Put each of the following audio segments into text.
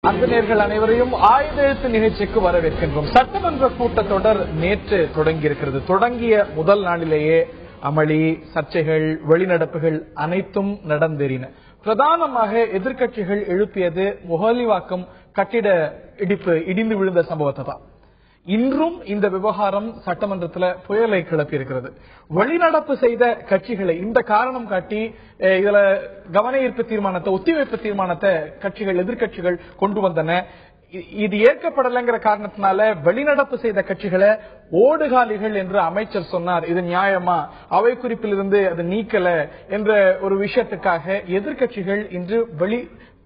அன்பர்கள் அனைவரையும் ஆயுத எழுத்து நிகழ்ச்சிக்கு வரவேற்கின்றோம். சட்டமன்ற கூட்டத்தொடர் நேற்று தொடங்கியிருக்கிறது. தொடங்கிய முதல் நாளிலேயே அமளி, சர்ச்சைகள், வெளிநடப்புகள் அனைத்தும் நடந்தேறின. பிரதானமாக எதிர்க்கட்சிகள் எழுப்பியது முகலிவாக்கம் கட்டிட இடிப்பு இடிந்து விழுந்த சம்பவத்தை தான். இன்றும் இந்த விவகாரம் சட்டமன்றத்தில் புயலை கிளப்பி இருக்கிறது. வெளிநடப்பு செய்த கட்சிகளை இந்த காரணம் காட்டி இதுல கவன ஈர்ப்பு தீர்மானத்தை, ஒத்திவைப்பு தீர்மானத்தை கட்சிகள், எதிர்கட்சிகள் கொண்டு வந்தன. இது ஏற்கப்படலைங்கிற காரணத்தினால வெளிநடப்பு செய்த கட்சிகளை ஓடுகாலிகள் என்று அமைச்சர் சொன்னார். இது நியாயமா? அவை குறிப்பிலிருந்து அது நீக்கல என்ற ஒரு விஷயத்துக்காக எதிர்கட்சிகள் இன்று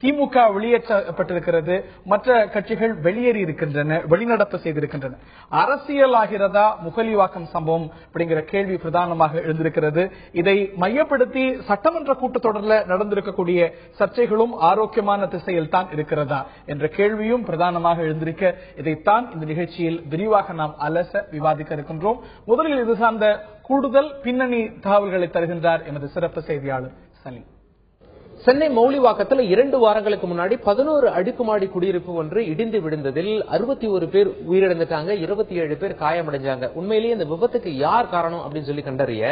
திமுக வெளியேற்றப்பட்டிருக்கிறது. மற்ற கட்சிகள் வெளியேறி இருக்கின்றன, வெளிநடப்பு செய்திருக்கின்றன. அரசியலாகிறதா முகலிவாக்கம் சம்பவம் அப்படிங்கிற கேள்வி பிரதானமாக எழுந்திருக்கிறது. இதை மையப்படுத்தி சட்டமன்ற கூட்டத்தொடரில் நடந்திருக்கக்கூடிய சர்ச்சைகளும் ஆரோக்கியமான திசையில் தான் இருக்கிறதா என்ற கேள்வியும் பிரதானமாக எழுந்திருக்க, இதைத்தான் இந்த நிகழ்ச்சியில் விரிவாக நாம் அலச விவாதிக்க இருக்கின்றோம். முதலில் இது சார்ந்த கூடுதல் பின்னணி தகவல்களை தருகின்றார் எமது சிறப்பு செய்தியாளர் சலீம். சென்னை மௌலிவாக்கத்தில் 2 வாரங்களுக்கு முன்னாடி 11 அடுக்குமாடி குடியிருப்பு ஒன்று இடிந்து விழுந்ததில் 61 பேர் உயிரிழந்துட்டாங்க, 27 பேர் காயமடைஞ்சாங்க. உண்மையிலேயே இந்த விபத்துக்கு யார் காரணம் அப்படின்னு சொல்லி கண்டறிய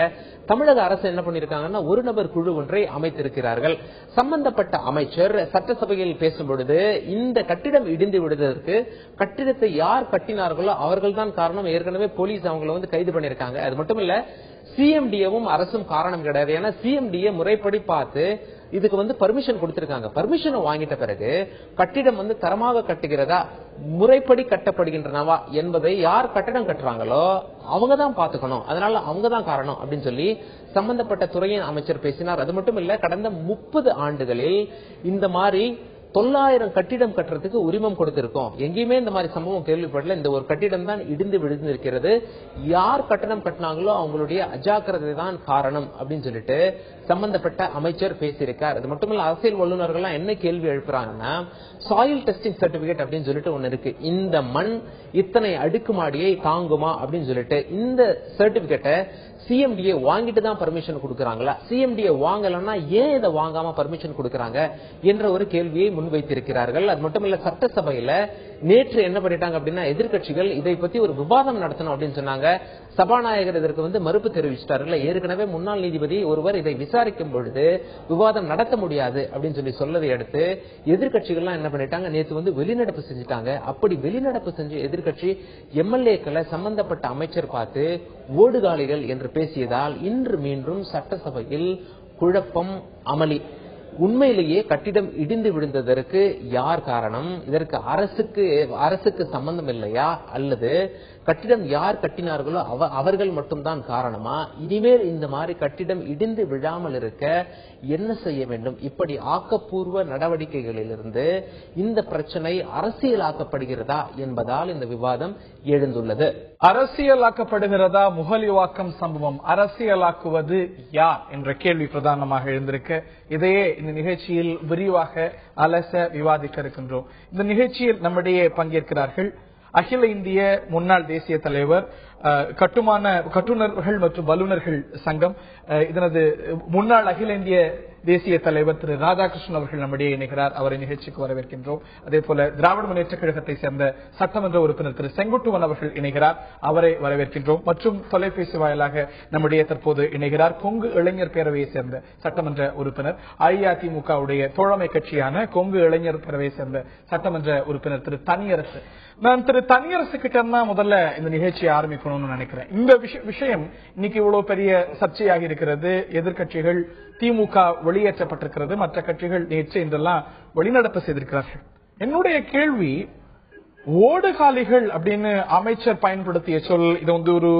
தமிழக அரசு என்ன பண்ணிருக்காங்கன்னா ஒரு நபர் குழு ஒன்றை அமைத்திருக்கிறார்கள். சம்பந்தப்பட்ட அமைச்சர் சட்டசபையில் பேசும்பொழுது இந்த கட்டிடம் இடிந்து விடுவதற்கு கட்டிடத்தை யார் கட்டினார்களோ அவர்கள் தான் காரணம். ஏற்கனவே போலீஸ் அவங்களை கைது பண்ணிருக்காங்க. அது மட்டும் இல்ல, சிஎம்டிஏவும் அரசும் காரணம் கிடையாது. ஏன்னா சிஎம்டிஏ முறைப்படி பார்த்து இதுக்கு பர்மிஷன் கொடுத்திருக்காங்க. பர்மிஷன் வாங்கிட்ட பிறகு கட்டிடம் தரமாக கட்டுகிறதா, முறைப்படி கட்டப்படுகின்றனவா என்பதை யார் கட்டிடம் கட்டுறாங்களோ அவங்க தான் பாத்துக்கணும். அதனால அவங்க தான் காரணம் அப்படின்னு சொல்லி சம்பந்தப்பட்ட துறையின் அமைச்சர் பேசினார். அது மட்டும் இல்ல, கடந்த 30 ஆண்டுகளில் இந்த மாதிரி 900 கட்டிடம் கட்டுறதுக்கு உரிமம் கொடுத்திருக்கோம். எங்கேயுமே இந்த மாதிரி சம்பவம் கேள்விப்படல. இந்த ஒரு கட்டிடம் தான் இடிந்து விழுந்திருக்கிறது. யார் கட்டடம் கட்டினாங்களோ அவங்களுடைய அஜாக்கிரதை தான் காரணம் அப்படின்னு சொல்லிட்டு சம்பந்தப்பட்ட அமைச்சர் பேசியிருக்கார். அது மட்டும் இல்ல, அரசியல் வல்லுநர்கள் என்ன கேள்வி எழுப்புறாங்கன்னா, சாயில் டெஸ்டிங் சர்டிபிகேட் அப்படின்னு சொல்லிட்டு ஒன்னு இருக்கு. இந்த மண் இத்தனை அடுக்குமாடியை தாங்குமா அப்படின்னு சொல்லிட்டு இந்த சர்டிபிகேட்டை சிஎம்டிஏ வாங்கிட்டு தான் பர்மிஷன் கொடுக்கறாங்களா, சிஎம்டிஏ வாங்கலன்னா ஏன் இதை வாங்காம பர்மிஷன் கொடுக்கறாங்க என்ற ஒரு கேள்வியை முன்வைத்திருக்கிறார்கள். அது மட்டும் இல்ல, சட்டசபையில நேற்று என்ன பண்ணிட்டாங்க அப்படின்னா எதிர்கட்சிகள் இதை பத்தி ஒரு விவாதம் நடத்தணும் அப்படின்னு சொன்னாங்க. சபாநாயகர் இதற்கு மறுப்பு தெரிவிச்சிட்டார்கள். ஏற்கனவே முன்னாள் நீதிபதி ஒருவர் இதை விசாரிக்கும் பொழுது விவாதம் நடத்த முடியாது அப்படின்னு சொல்லதை அடுத்து எதிர்கட்சிகள்லாம் என்ன பண்ணிட்டாங்க, நேற்று வெளிநடப்பு செஞ்சுட்டாங்க. அப்படி வெளிநடப்பு செஞ்ச எதிர்கட்சி எம்எல்ஏக்களை சம்பந்தப்பட்ட அமைச்சர் பார்த்து ஓடுகாலிகள் என்று பேசியதால் இன்று மீண்டும் சட்டசபையில் குழப்பம், அமளி. உண்மையிலேயே கட்டிடம் இடிந்து விழுந்ததற்கு யார் காரணம்? இதற்கு அரசுக்கு சம்பந்தம் இல்லையா, அல்லது கட்டிடம் யார் கட்டினார்களோ அவர்கள் மட்டும்தான் காரணமா? இனிமேல் இந்த மாதிரி கட்டிடம் இடிந்து விழாமல் இருக்க என்ன செய்ய வேண்டும்? இப்படி ஆக்கப்பூர்வ நடவடிக்கைகளிலிருந்து இந்த பிரச்சனை அரசியலாக்கப்படுகிறதா என்பதால் இந்த விவாதம் எழுந்துள்ளது. அரசியலாக்கப்படுகிறதா முகலிவாக்கம் சம்பவம்? அரசியலாக்குவது யார் என்ற கேள்வி பிரதானமாக எழுந்திருக்க, இதையே இந்த நிகழ்ச்சியில் விரிவாக அலச விவாதிக்க இருக்கின்றோம். இந்த நிகழ்ச்சியில் நம்மிடையே பங்கேற்கிறார்கள் அகில இந்திய முன்னாள் தேசிய தலைவர், கட்டுநர்கள் மற்றும் வல்லுநர்கள் சங்கம், இதனது முன்னாள் அகில இந்திய தேசிய தலைவர் திரு ராதாகிருஷ்ணன் அவர்கள் நம்மிடையே இணைகிறார். அவரை நிகழ்ச்சிக்கு வரவேற்கின்றோம். அதே போல திராவிட முன்னேற்ற கழகத்தை சேர்ந்த சட்டமன்ற உறுப்பினர் திரு செங்குட்டுவன் அவர்கள் இணைகிறார். அவரை வரவேற்கின்றோம். மற்றும் தொலைபேசி வாயிலாக நம்முடைய தற்போது இணைகிறார் கொங்கு இளைஞர் பேரவையை சேர்ந்த சட்டமன்ற உறுப்பினர், அஇஅதிமுகவுடைய தோழமை கட்சியான கொங்கு இளைஞர் பேரவையை சேர்ந்த சட்டமன்ற உறுப்பினர் திரு தனியரசு. நான் திரு தனியரசு கிட்ட தான் முதல்ல இந்த நிகழ்ச்சியை ஆரம்பிக்கணும்னு நினைக்கிறேன். இந்த விஷயம் இன்னைக்கு இவ்வளவு பெரிய சர்ச்சையாக இருக்கிறது. எதிர்கட்சிகள், திமுக வெளியேற்றப்பட்டிருக்கிறது, மற்ற கட்சிகள் நேற்று இன்றெல்லாம் வெளிநடப்பு செய்திருக்கிறார்கள். என்னுடைய கேள்வி, ஓடுகாலிகள் அப்படின்னு அமைச்சர் பயன்படுத்திய சொல், இது ஒரு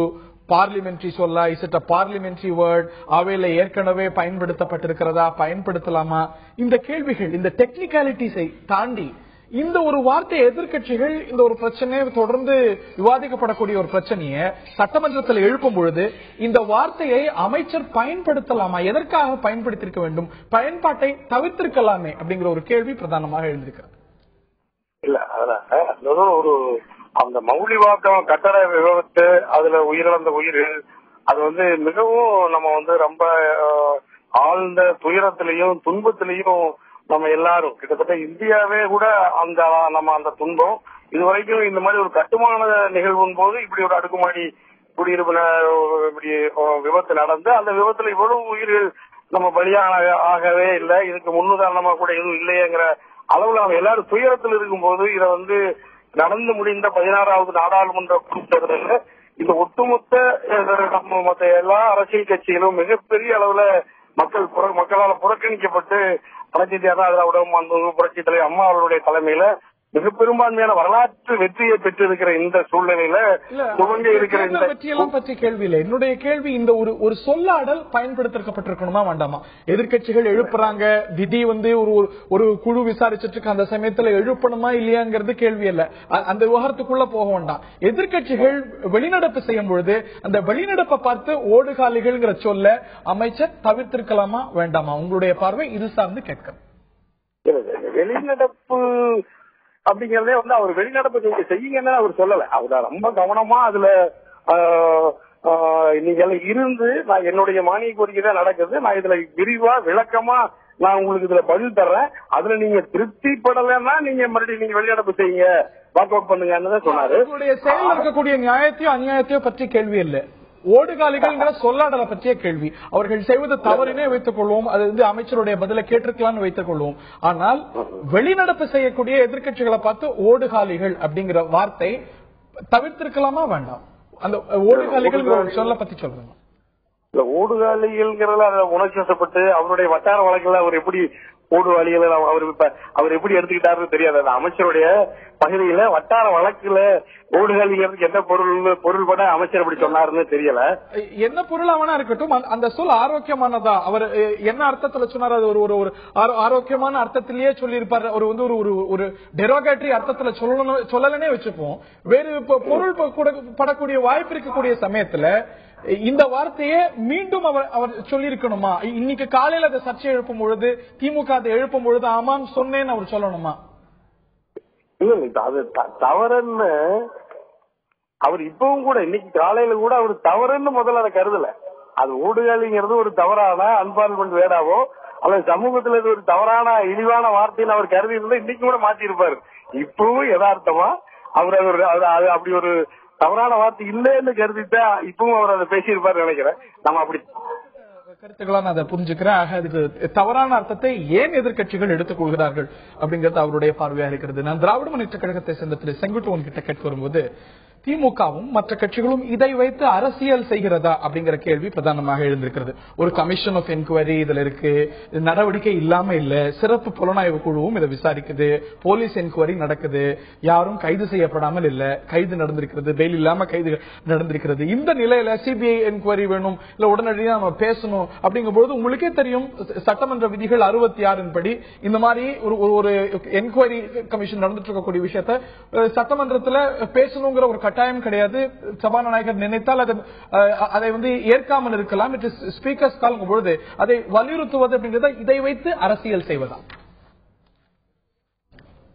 பார்லிமெண்டரி சொல்ல, is it a parliamentary word? அவையில ஏற்கனவே பயன்படுத்தப்பட்டிருக்கிறதா, பயன்படுத்தலாமா? இந்த கேள்விகள், இந்த டெக்னிக்காலிட்டிஸை தாண்டி இந்த ஒரு வார்த்தை எதிர்கட்சிகள் இந்த ஒரு பிரச்சனையை தொடர்ந்து விவாதிக்கப்படக்கூடிய ஒரு பிரச்சனையை சட்டமன்றத்தில் எழுப்பும் பொழுது இந்த வார்த்தையை அமைச்சர் பயன்படுத்தலாமா, எதற்காக பயன்படுத்தியிருக்க வேண்டும், பயன்பாட்டை தவிர்த்திருக்கலாமே அப்படிங்கிற ஒரு கேள்வி பிரதானமாக எழுந்திருக்கிறது. இல்ல, அதனால ஒரு அந்த மௌலிவாக்கம் கட்டட விபத்து, அதுல உயிரிழந்த உயிர்கள், அது மிகவும் நம்ம ரொம்ப ஆழ்ந்த துயரத்திலையும் துன்பத்திலையும் நம்ம எல்லாரும் கிட்டத்தட்ட இந்தியாவே கூட அந்த துன்பம் இதுவரைக்கும் இந்த மாதிரி ஒரு கட்டுமான நிகழ்வின் போது இப்படி ஒரு அடுக்குமாடி குடியிருப்பு இப்படி விபத்து நடந்து அந்த விபத்துல இவ்வளவு உயிர்கள் நம்ம பலியான ஆகவே இல்லை. இதுக்கு முன்னுதாரணமா கூட எதுவும் இல்லையங்கிற அளவுல நம்ம எல்லாரும் துயரத்தில் இருக்கும்போது இதை நடந்து முடிந்த 16வது நாடாளுமன்ற கூட்டத்தொடரில் இந்த ஒட்டுமொத்த மற்ற எல்லா அரசியல் கட்சிகளும் மிகப்பெரிய அளவுல மக்களால் புறக்கணிக்கப்பட்டு அனைத்து இந்திய அண்ணா திராவிட முன்னேற்ற புரட்சித் தலைவர் அம்மா அவர்களுடைய தலைமையில மிக பெரும்பான்மையான வரலாற்று வெற்றியை பெற்றிருக்கிற இந்த சூழ்நிலையில துவங்க இருக்கிற இந்த வெற்றியெல்லாம் பற்றி கேள்வி இல்லை. என்னுடைய கேள்வி இந்த ஒரு சொல்லாடல் பயன்படுத்தப்பட்டிருக்கணுமா வேண்டாமா? எதிர்கட்சிகள் எழுப்புறாங்க, விதி ஒரு குழு விசாரிச்சுட்டு இருக்கு, அந்த சமயத்துல எழுப்பணுமா இல்லையாங்கிறது கேள்வி இல்ல. அந்த விவகாரத்துக்குள்ள போக வேண்டாம். எதிர்கட்சிகள் வெளிநடப்பு செய்யும் பொழுது அந்த வெளிநடப்பை பார்த்து ஓடுகாலிகள்ங்கிற சொல்ல அமைச்சர் தவிர்த்திருக்கலாமா வேண்டாமா? உங்களுடைய பார்வை இது சார்ந்து கேட்க. வெளிநடப்பு அப்படிங்கறதே அவர் வெளிநடப்பு நீங்க செய்யுங்கன்னு அவர் சொல்லல. அவர் ரொம்ப கவனமா அதுல நீங்க இருந்து நான் என்னுடைய மானிய கோரிக்கை தான் நடக்குது, நான் இதுல விரிவா விளக்கமா நான் உங்களுக்கு இதுல பதில் தர்றேன், அதுல நீங்க திருப்திப்படலைன்னா நீங்க மறுபடியும் நீங்க வெளிநடப்பு செய்யுங்க, வாக் அவுட் பண்ணுங்கன்னு தான் சொன்னாரு. செயல் இருக்கக்கூடிய நியாயத்தையோ அநியாயத்தையோ பற்றி கேள்வி இல்லை, ஓடுகாலிகள் சொல்லாடலை பற்றிய கேள்வி. அவர்கள் செய்வது தவறினே வைத்துக் கொள்வோம், அது அமைச்சருடைய பதிலை கேட்டிருக்கலாம்னு வைத்துக் கொள்வோம். ஆனால் வெளிநடப்பு செய்யக்கூடிய எதிர்கட்சிகளை பார்த்து ஓடுகாலிகள் அப்படிங்கிற வார்த்தை தவிர்த்திருக்கலாமா வேண்டாம்? அந்த ஓடுகாலிகள் சொல்ல பத்தி சொல்றேன். ஓடுகாலிகள் உணர்ச்சிப்பட்டு அவருடைய வட்டார வழக்குல அவர் எப்படி ஓடுகாலிகள் அவர் எப்படி எடுத்துக்கிட்டாருன்னு தெரியாது. அமைச்சருடைய பகுதியில வட்டார வழக்குல ஓடுகாலிகளுக்கு என்ன பொருள்பட அமைச்சர் எப்படி சொன்னாருன்னு தெரியல. என்ன பொருள் அவனா இருக்கட்டும், அந்த சொல் ஆரோக்கியமானதா? அவர் என்ன அர்த்தத்துல சொன்னார்? அது ஒரு ஆரோக்கியமான அர்த்தத்திலேயே சொல்லியிருப்பாரு. அவர் ஒரு டெரோகேட்டரி அர்த்தத்துல சொல்லலனே வச்சுப்போம். வேறு பொருள் படக்கூடிய வாய்ப்பு இருக்கக்கூடிய சமயத்துல இந்த வார்த்தையை மீண்டும் அவர் சொல்லியிருக்கணுமா? இன்னைக்கு காலையில் அதை சர்ச்சை எழுப்பும் பொழுது, திமுக அதை எழுப்பும் பொழுது ஆமாம் சொன்னேன்னு அவர் சொல்லணுமா? இல்ல, அது தவறுன்னு அவர் இப்பவும் கூட இன்னைக்கு காலையில கூட அவர் தவறுன்னு முதல்ல அதை கருதல. அது ஓடுகாலிங்கிறது ஒரு தவறான அன்பார்மெண்ட் வேடாவோ அல்லது சமூகத்துல இது ஒரு தவறான இழிவான வார்த்தைன்னு அவர் கருதி இருந்தா இன்னைக்கு கூட மாத்தி இருப்பாரு. இப்பவும் யதார்த்தமா அவர் அப்படி ஒரு தவறான வார்த்தை இல்லைன்னு கருதிட்டா இப்பவும் அவர் அதை பேசியிருப்பாரு நினைக்கிறேன். நம்ம அப்படி கருத்துக்களா நான் அதை புரிஞ்சுக்கிறேன். ஆக அதுக்கு தவறான அர்த்தத்தை ஏன் எதிர்கட்சிகள் எடுத்துக் கொள்கிறார்கள் அப்படிங்கிறது அவருடைய பார்வையாக இருக்கிறது. நான் திராவிட முன்னேற்ற கழகத்தை சேர்ந்த திரு செங்குட்டுவன் கிட்ட கேட்க வரும்போது, திமுகவும் மற்ற கட்சிகளும் இதை வைத்து அரசியல் செய்கிறதா அப்படிங்கிற கேள்வி பிரதானமாக எழுந்திருக்கிறது. ஒரு கமிஷன் ஆஃப் என்கொயரி இதுல இருக்கு, நடவடிக்கை இல்லாம இல்ல, சிறப்பு புலனாய்வு குழுவும் இதை விசாரிக்குது, போலீஸ் என்கொயரி நடக்குது, யாரும் கைது செய்யப்படாமல் இல்ல, கைது நடந்திருக்கிறது, பெயில் இல்லாம கைது நடந்திருக்கிறது. இந்த நிலையில சிபிஐ என்கொயரி வேணும், இல்ல உடனடியாக நம்ம பேசணும் அப்படிங்கும்போது உங்களுக்கே தெரியும் சட்டமன்ற விதிகள் 66 படி இந்த மாதிரி ஒரு என்கொயரி கமிஷன் நடந்துட்டு இருக்கக்கூடிய விஷயத்த சட்டமன்றத்தில் பேசணுங்கிற ஒரு கட்டாயம் கிடையாது. சபாநாயகர் நினைத்தால் அதை ஏற்காமல் இருக்கலாம். இட் இஸ் ஸ்பீக்கர்ஸ் கால் பொழுது அதை வலியுறுத்துவது அப்படிங்கிறத இதை வைத்து அரசியல் செய்வதா?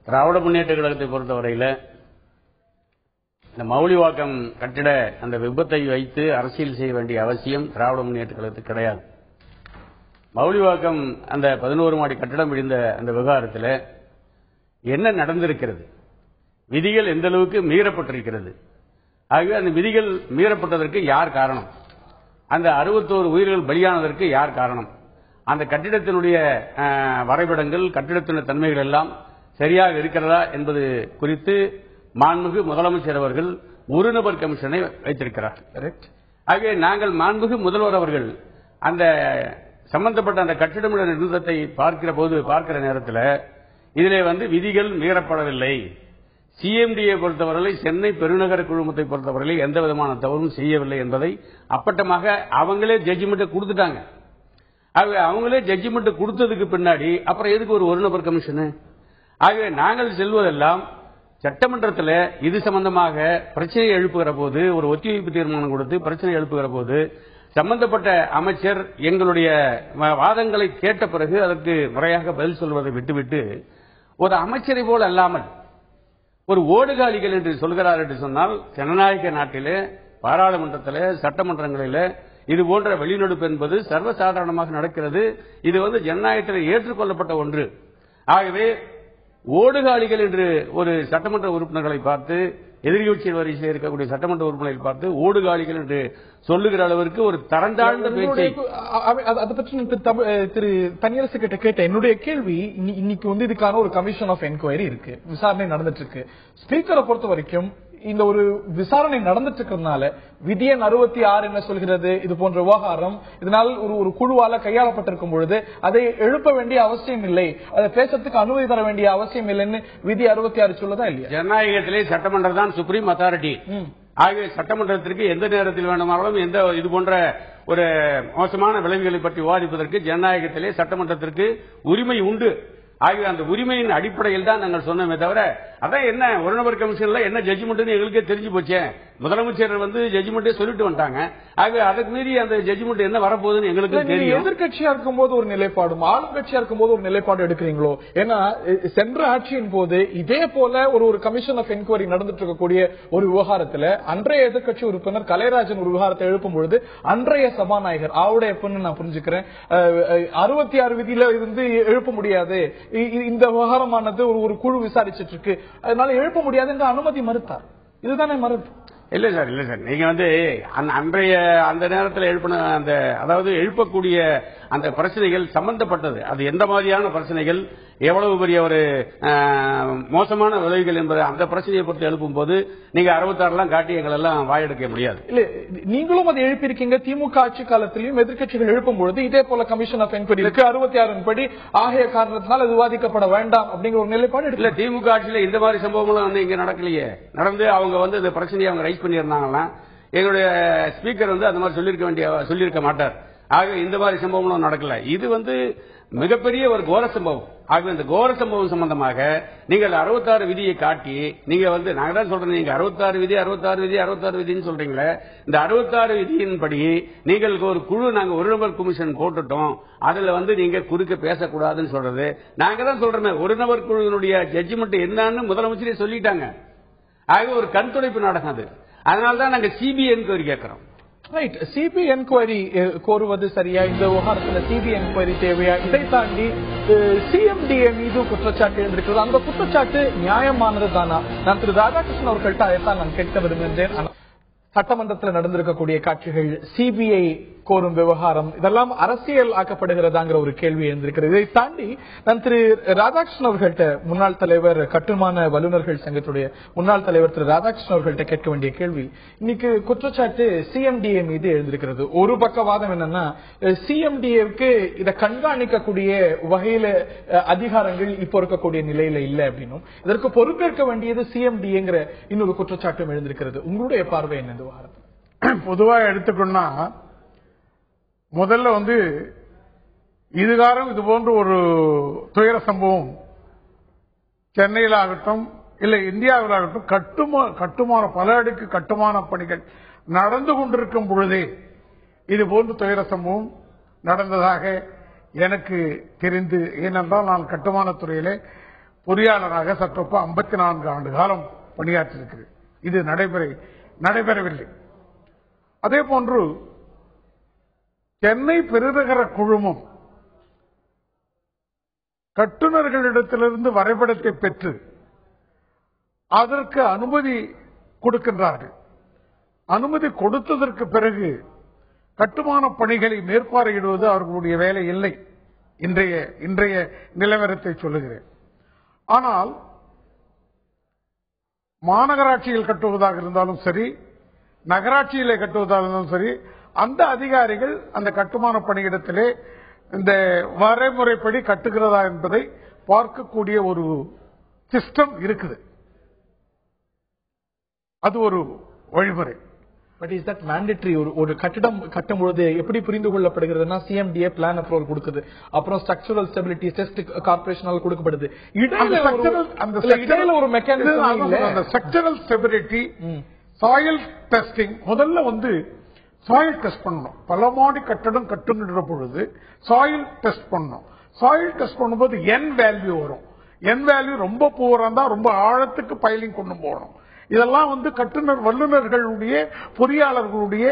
திராவிட முன்னேற்ற கழகத்தை பொறுத்தவரையில இந்த மௌலிவாக்கம் கட்டிட அந்த விபத்தை வைத்து அரசியல் செய்ய வேண்டிய அவசியம் திராவிட முன்னேற்ற கழகத்துக்கு கிடையாது. மௌலிவாக்கம் அந்த 11 மாடி கட்டிடம் விழுந்த அந்த விவகாரத்தில் என்ன நடந்திருக்கிறது, விதிகள் எந்த அளவுக்கு மீறப்பட்டிருக்கிறது, ஆகவே அந்த விதிகள் மீறப்பட்டதற்கு யார் காரணம், அந்த 61 உயிர்கள் பலியானதற்கு யார் காரணம், அந்த கட்டிடத்தினுடைய வரைபடங்கள் கட்டிடத்தினுடைய தன்மைகள் எல்லாம் சரியாக இருக்கிறதா என்பது குறித்து மாண்புமிகு முதலமைச்சர் அவர்கள் ஒரு நபர் கமிஷனை வைத்திருக்கிறார். ஆகவே நாங்கள் மாண்புமிகு முதல்வர் அவர்கள் அந்த சம்பந்தப்பட்ட அந்த கட்டிடமுடைய நிறுத்தத்தை பார்க்கிற நேரத்தில் இதிலே விதிகள் மீறப்படவில்லை, சிஎம்டியை பொறுத்தவரை சென்னை பெருநகர குழுமத்தை பொறுத்தவரை எந்த விதமான தவறும் செய்யவில்லை என்பதை அப்பட்டமாக அவங்களே ஜட்ஜ்மெண்ட் கொடுத்துட்டாங்க. ஆகவே அவங்களே ஜட்ஜ்மெண்ட் கொடுத்ததுக்கு பின்னாடி அப்புறம் எதுக்கு ஒரு நபர் கமிஷனு? ஆகவே நாங்கள் செல்வதெல்லாம் சட்டமன்றத்தில் இது சம்பந்தமாக பிரச்சனை எழுப்புகிற போது, ஒரு ஒத்திவைப்பு தீர்மானம் கொடுத்து பிரச்சனை எழுப்புகிற போது சம்பந்தப்பட்ட அமைச்சர் எங்களுடைய வாதங்களை கேட்ட பிறகு அதற்கு முறையாக பதில் சொல்வதை விட்டுவிட்டு ஒரு அமைச்சரை போல் அல்லாமல் ஒரு ஓடுகாலிகள் என்று சொல்கிறார் என்று சொன்னால், ஜனநாயக நாட்டிலே பாராளுமன்றத்தில் சட்டமன்றங்களில் இது போன்ற வெளிநடப்பு என்பது சர்வசாதாரணமாக நடக்கிறது. இது ஜனநாயகத்தில் ஏற்றுக்கொள்ளப்பட்ட ஒன்று. ஆகவே ஓடுகாலிகள் என்று ஒரு சட்டமன்ற உறுப்பினர்களை பார்த்து, எதிர்கட்சி வரிசையில் இருக்கக்கூடிய சட்டமன்ற உறுப்பினர்களை பார்த்து ஓடுகாலிகள் என்று சொல்லுகிற அளவிற்கு ஒரு தரந்தாழ்ந்த பேச்சை அதை பற்றி திரு தனியரசு கிட்ட கேட்ட என்னுடைய கேள்வி, இன்னைக்கு வந்து இதுக்கான ஒரு கமிஷன் ஆஃப் என்கொயரி இருக்கு, விசாரணை நடந்துட்டு இருக்கு. ஸ்பீக்கரை பொறுத்த வரைக்கும் இந்த ஒரு விசாரணை நடந்துட்டு இருக்கிறதுனால விதி எண் 66 என்ன சொல்கிறது, இது போன்ற விவகாரம் இதனால் ஒரு குழுவால கையாளப்பட்டிருக்கும் பொழுது அதை எழுப்ப வேண்டிய அவசியம் இல்லை, அதை பேசுறதுக்கு அனுமதி தர வேண்டிய அவசியம் இல்லைன்னு விதி 66 சொல்லதா இல்லையா? ஜனநாயகத்திலே சட்டமன்றம் தான் சுப்ரீம் அத்தாரிட்டி. ஆகவே சட்டமன்றத்திற்கு எந்த நேரத்தில் வேண்டுமானாலும் எந்த இது போன்ற ஒரு மோசமான விளைவுகளை பற்றி விவாதிப்பதற்கு ஜனநாயகத்திலே சட்டமன்றத்திற்கு உரிமை உண்டு. ஆகிய அந்த உரிமையின் அடிப்படையில் தான் நாங்கள் சொன்னோமே தவிர, அதான் என்ன ஒரு நபர் கமிஷன்ல என்ன ஜட்ஜ்மெண்ட் எங்களுக்கே தெரிஞ்சு போச்சே, முதலமைச்சர் வந்து ஜட்ஜ்மெண்டே சொல்லிட்டு வந்துட்டாங்க. ஆகவே அதுக்கு மீறி அந்த ஜட்ஜ்மெண்ட் என்ன வரப்போகுதுன்னு எங்களுக்கு தெரியும். எதிர்கட்சியா இருக்கும்போது ஒரு நிலைப்பாடும் ஆளுங்கட்சியா இருக்கும்போது ஒரு நிலைப்பாடு எடுக்கிறீங்களோ? ஏன்னா சென்ற ஆட்சியின் போது இதே போல ஒரு கமிஷன் ஆஃப் என்கொயரி நடந்துட்டு இருக்கக்கூடிய ஒரு விவகாரத்துல அன்றைய எதிர்கட்சி உறுப்பினர் கலைராஜன் ஒரு விவகாரத்தை எழுப்பும் பொழுது அன்றைய சபாநாயகர் ஆவுடைய பொண்ணு நான் புரிஞ்சுக்கிறேன் 66 விதியில இருந்து எழுப்ப முடியாது, இந்த விவகாரமானது ஒரு குழு விசாரிச்சிட்டு இருக்கு, அதனால எழுப்ப முடியாது என்று அனுமதி மறுத்தார். இதுதானே மறுப்பு? இல்ல சார், இல்ல சார், நீங்க வந்து அன்றைய அந்த நேரத்தில் எழுப்பின அந்த அதாவது எழுப்பக்கூடிய அந்த பிரச்சனைகள் சம்பந்தப்பட்டது, அது எந்த மாதிரியான பிரச்சனைகள், எவ்வளவு பெரிய ஒரு மோசமான விளைவுகள் என்பதை அந்த பிரச்சனையை பொறுத்து எழுப்பும் போது நீங்க 66 காட்டி எங்கள் எல்லாம் வாயெடுக்க முடியாது. இல்ல நீங்களும் அதை எழுப்பியிருக்கீங்க. திமுக ஆட்சி காலத்திலும் எதிர்கட்சிகள் எழுப்பும் பொழுது இதே போல கமிஷன் ஆஃப் என்கொயரி இருக்கு, 66 படி ஆகிய காரணத்தினால் அது விவாதிக்கப்பட வேண்டாம் அப்படிங்கிற ஒரு நிலைப்பாடு இல்ல. திமுக ஆட்சியில் இந்த மாதிரி சம்பவங்களும் வந்து இங்க நடக்கலையே. நடந்து அவங்க வந்து இந்த பிரச்சனையை அவங்க ரைஸ் பண்ணியிருந்தாங்கன்னா எங்களுடைய ஸ்பீக்கர் வந்து அந்த மாதிரி சொல்லியிருக்க மாட்டார். ஆகவே இந்த மாதிரி சம்பவங்களும் நடக்கல. இது வந்து மிகப்பெரிய ஒரு கோர சம்பவம். ஆகவே இந்த கோர சம்பவம் சம்பந்தமாக நீங்கள் 66 விதியை காட்டி நீங்க வந்து நாங்க தான் சொல்றேன், நீங்க 66 விதின்னு சொல்றீங்களே, இந்த 66 விதியின்படி நீங்கள் ஒரு குழு நாங்க ஒரு நபர் கமிஷன் போட்டுட்டோம், அதுல வந்து நீங்க குறுக்க பேசக்கூடாதுன்னு சொல்றது. நாங்க தான் சொல்றோமே ஒரு நபர் குழுவினுடைய ஜட்ஜ்மெண்ட் என்னன்னு முதலமைச்சரே சொல்லிட்டாங்க. ஆகவே ஒரு கண் துடைப்பு நாடகம் அது. அதனால்தான் நாங்க சிபிஐ என்கொயரி கேட்கிறோம். ரைட், சிபிஐ என்கொயரி கோருவது சரியா? இந்த விவகாரத்தில் சிபிஐ என்கொயரி தேவையா? இதை தாண்டி சிஎம்டிஏ மீது குற்றச்சாட்டு எழுந்திருக்கிறது. அந்த குற்றச்சாட்டு நியாயமானது தானா? நான் திரு ராதாகிருஷ்ணன் அவர்கள்ட்ட அதைத்தான் நான் கேட்க விரும்புகின்றேன். சட்டமன்றத்தில் நடந்திருக்கக்கூடிய காட்சிகள், சிபிஐ கோரும் விவகாரம், இதெல்லாம் அரசியல் ஆக்கப்படுகிறதாங்கிற ஒரு கேள்வி எழுந்திருக்கிறது. இதை தாண்டி நான் திரு ராதாகிருஷ்ணன் அவர்கள்ட்ட, முன்னாள் தலைவர் கட்டுமான வல்லுநர்கள் சங்கத்துடைய முன்னாள் தலைவர் திரு ராதாகிருஷ்ணன் அவர்கள்ட்ட கேட்க வேண்டிய கேள்வி, இன்னைக்கு குற்றச்சாட்டு சிஎம்டிஏ மீது எழுந்திருக்கிறது. ஒரு பக்கவாதம் என்னன்னா, சிஎம்டிஏவுக்கு இதை கண்காணிக்கக்கூடிய வகையில அதிகாரங்கள் இப்போ இருக்கக்கூடிய நிலையில இல்லை அப்படின்னும், இதற்கு பொறுப்பேற்க வேண்டியது சிஎம்டிஏங்கிற இன்னொரு குற்றச்சாட்டும் எழுந்திருக்கிறது. உங்களுடைய பார்வை என்ன? பொதுவாக எடுத்துக்கொண்டா முதல்ல வந்து இதுகாரம் இது போன்ற ஒரு துயர சம்பவம் சென்னையில் ஆகட்டும் இல்லை இந்தியாவில் ஆகட்டும் கட்டுமான பல அடுக்கு கட்டுமான பணிகள் நடந்து கொண்டிருக்கும் பொழுதே இது போன்ற துயர சம்பவம் நடந்ததாக எனக்கு தெரிந்து, ஏனென்றால் நான் கட்டுமானத்துறையிலே பொறியாளராக சற்றொப்ப 54 ஆண்டு காலம் பணியாற்றிருக்கிறேன். இது நடைபெறவில்லை. அதே போன்று சென்னை பெருநகர குழுமம் கட்டுநர்களிடத்திலிருந்து வரைபடத்தை பெற்று அதற்கு அனுமதி கொடுக்கின்றார்கள். அனுமதி கொடுத்ததற்கு பிறகு கட்டுமான பணிகளை மேற்பார்வையிடுவது அவர்களுடைய வேலை இல்லை. இன்றைய நிலவரத்தை சொல்லுகிறேன். ஆனால் மாநகராட்சியில் கட்டுவதாக இருந்தாலும் சரி, நகராட்சியிலே கட்டுவதாக இருந்தாலும் சரி, அந்த அதிகாரிகள் அந்த கட்டுமான பணியிடத்திலே இந்த வரைமுறைப்படி கட்டுகிறதா என்பதை பார்க்கக்கூடிய ஒரு சிஸ்டம் இருக்குது. அது ஒரு வழிமுறை. But is that mandatory? ஒரு கட்டிடம் கட்டும் பொழுது எப்படி புரிந்து கொள்ளப்படுகிறதுனா, சிஎம்டிஏ பிளான் அப்ரூவல் கொடுக்குது, அப்புறம் ஸ்ட்ரக்சரல் ஸ்டெபிலிட்டி டெஸ்ட் கார்ப்பரேஷனால் கொடுக்கப்படுது. இடையில ஒரு mechanism, structural stability, soil testing. முதல்ல வந்து சாயில் டெஸ்ட் பண்ணணும். பல மாடி கட்டடம் கட்டுங்கிற பொழுது சாயில் டெஸ்ட் பண்ணணும். சாயில் டெஸ்ட் பண்ணும்போது என் வேல்யூ வரும். என் வேல்யூ ரொம்ப புவரா இருந்தா ரொம்ப ஆழத்துக்கு பைலிங் கொண்டு போகணும். இதெல்லாம் வந்து கட்டுநர் வல்லுநர்களுடைய பொறியாளர்களுடைய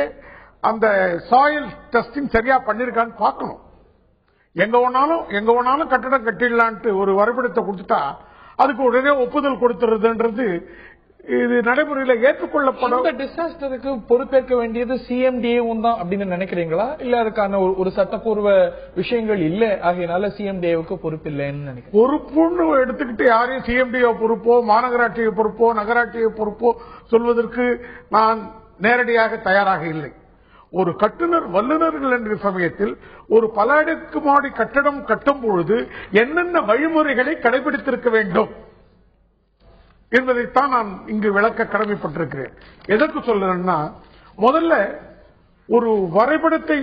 அந்த சாயில் டெஸ்டிங் சரியா பண்ணிருக்கான்னு பார்க்கணும். எங்க வேணாலும் கட்டடம் கட்டிடலான்ட்டு ஒரு வரைபடத்தை கொடுத்துட்டா அதுக்கு உடனே ஒப்புதல் கொடுத்துறதுன்றது இது நடைமுறையில் ஏற்றுக்கொள்ளப்படும். இந்த டிசாஸ்டருக்கு பொறுப்பேற்க வேண்டியது சிஎம்டிஏ தான் அப்படின்னு நினைக்கிறீங்களா? இல்ல அதுக்கான ஒரு சட்டப்பூர்வ விஷயங்கள் இல்ல ஆகையினால சிஎம்டிஏவுக்கு பொறுப்பு இல்லைன்னு நினைக்கிறேன். பொறுப்புன்னு எடுத்துக்கிட்டு யாரையும் சிஎம்டிஏ பொறுப்போ மாநகராட்சி பொறுப்போ நகராட்சி பொறுப்போ சொல்வதற்கு நான் நேரடியாக தயாராக இல்லை. ஒரு கட்டுனர் வல்லுநர்கள் என்ற சமயத்தில் ஒரு பல அடுக்குமாடி கட்டடம் கட்டும் பொழுது என்னென்ன வழிமுறைகளை கடைபிடித்திருக்க வேண்டும் என்பதைத்தான் நான் இங்கு விளக்க கடமைப்பட்டிருக்கிறேன். எதற்கு சொல்றேன்னா, முதல்ல ஒரு வரைபடத்தை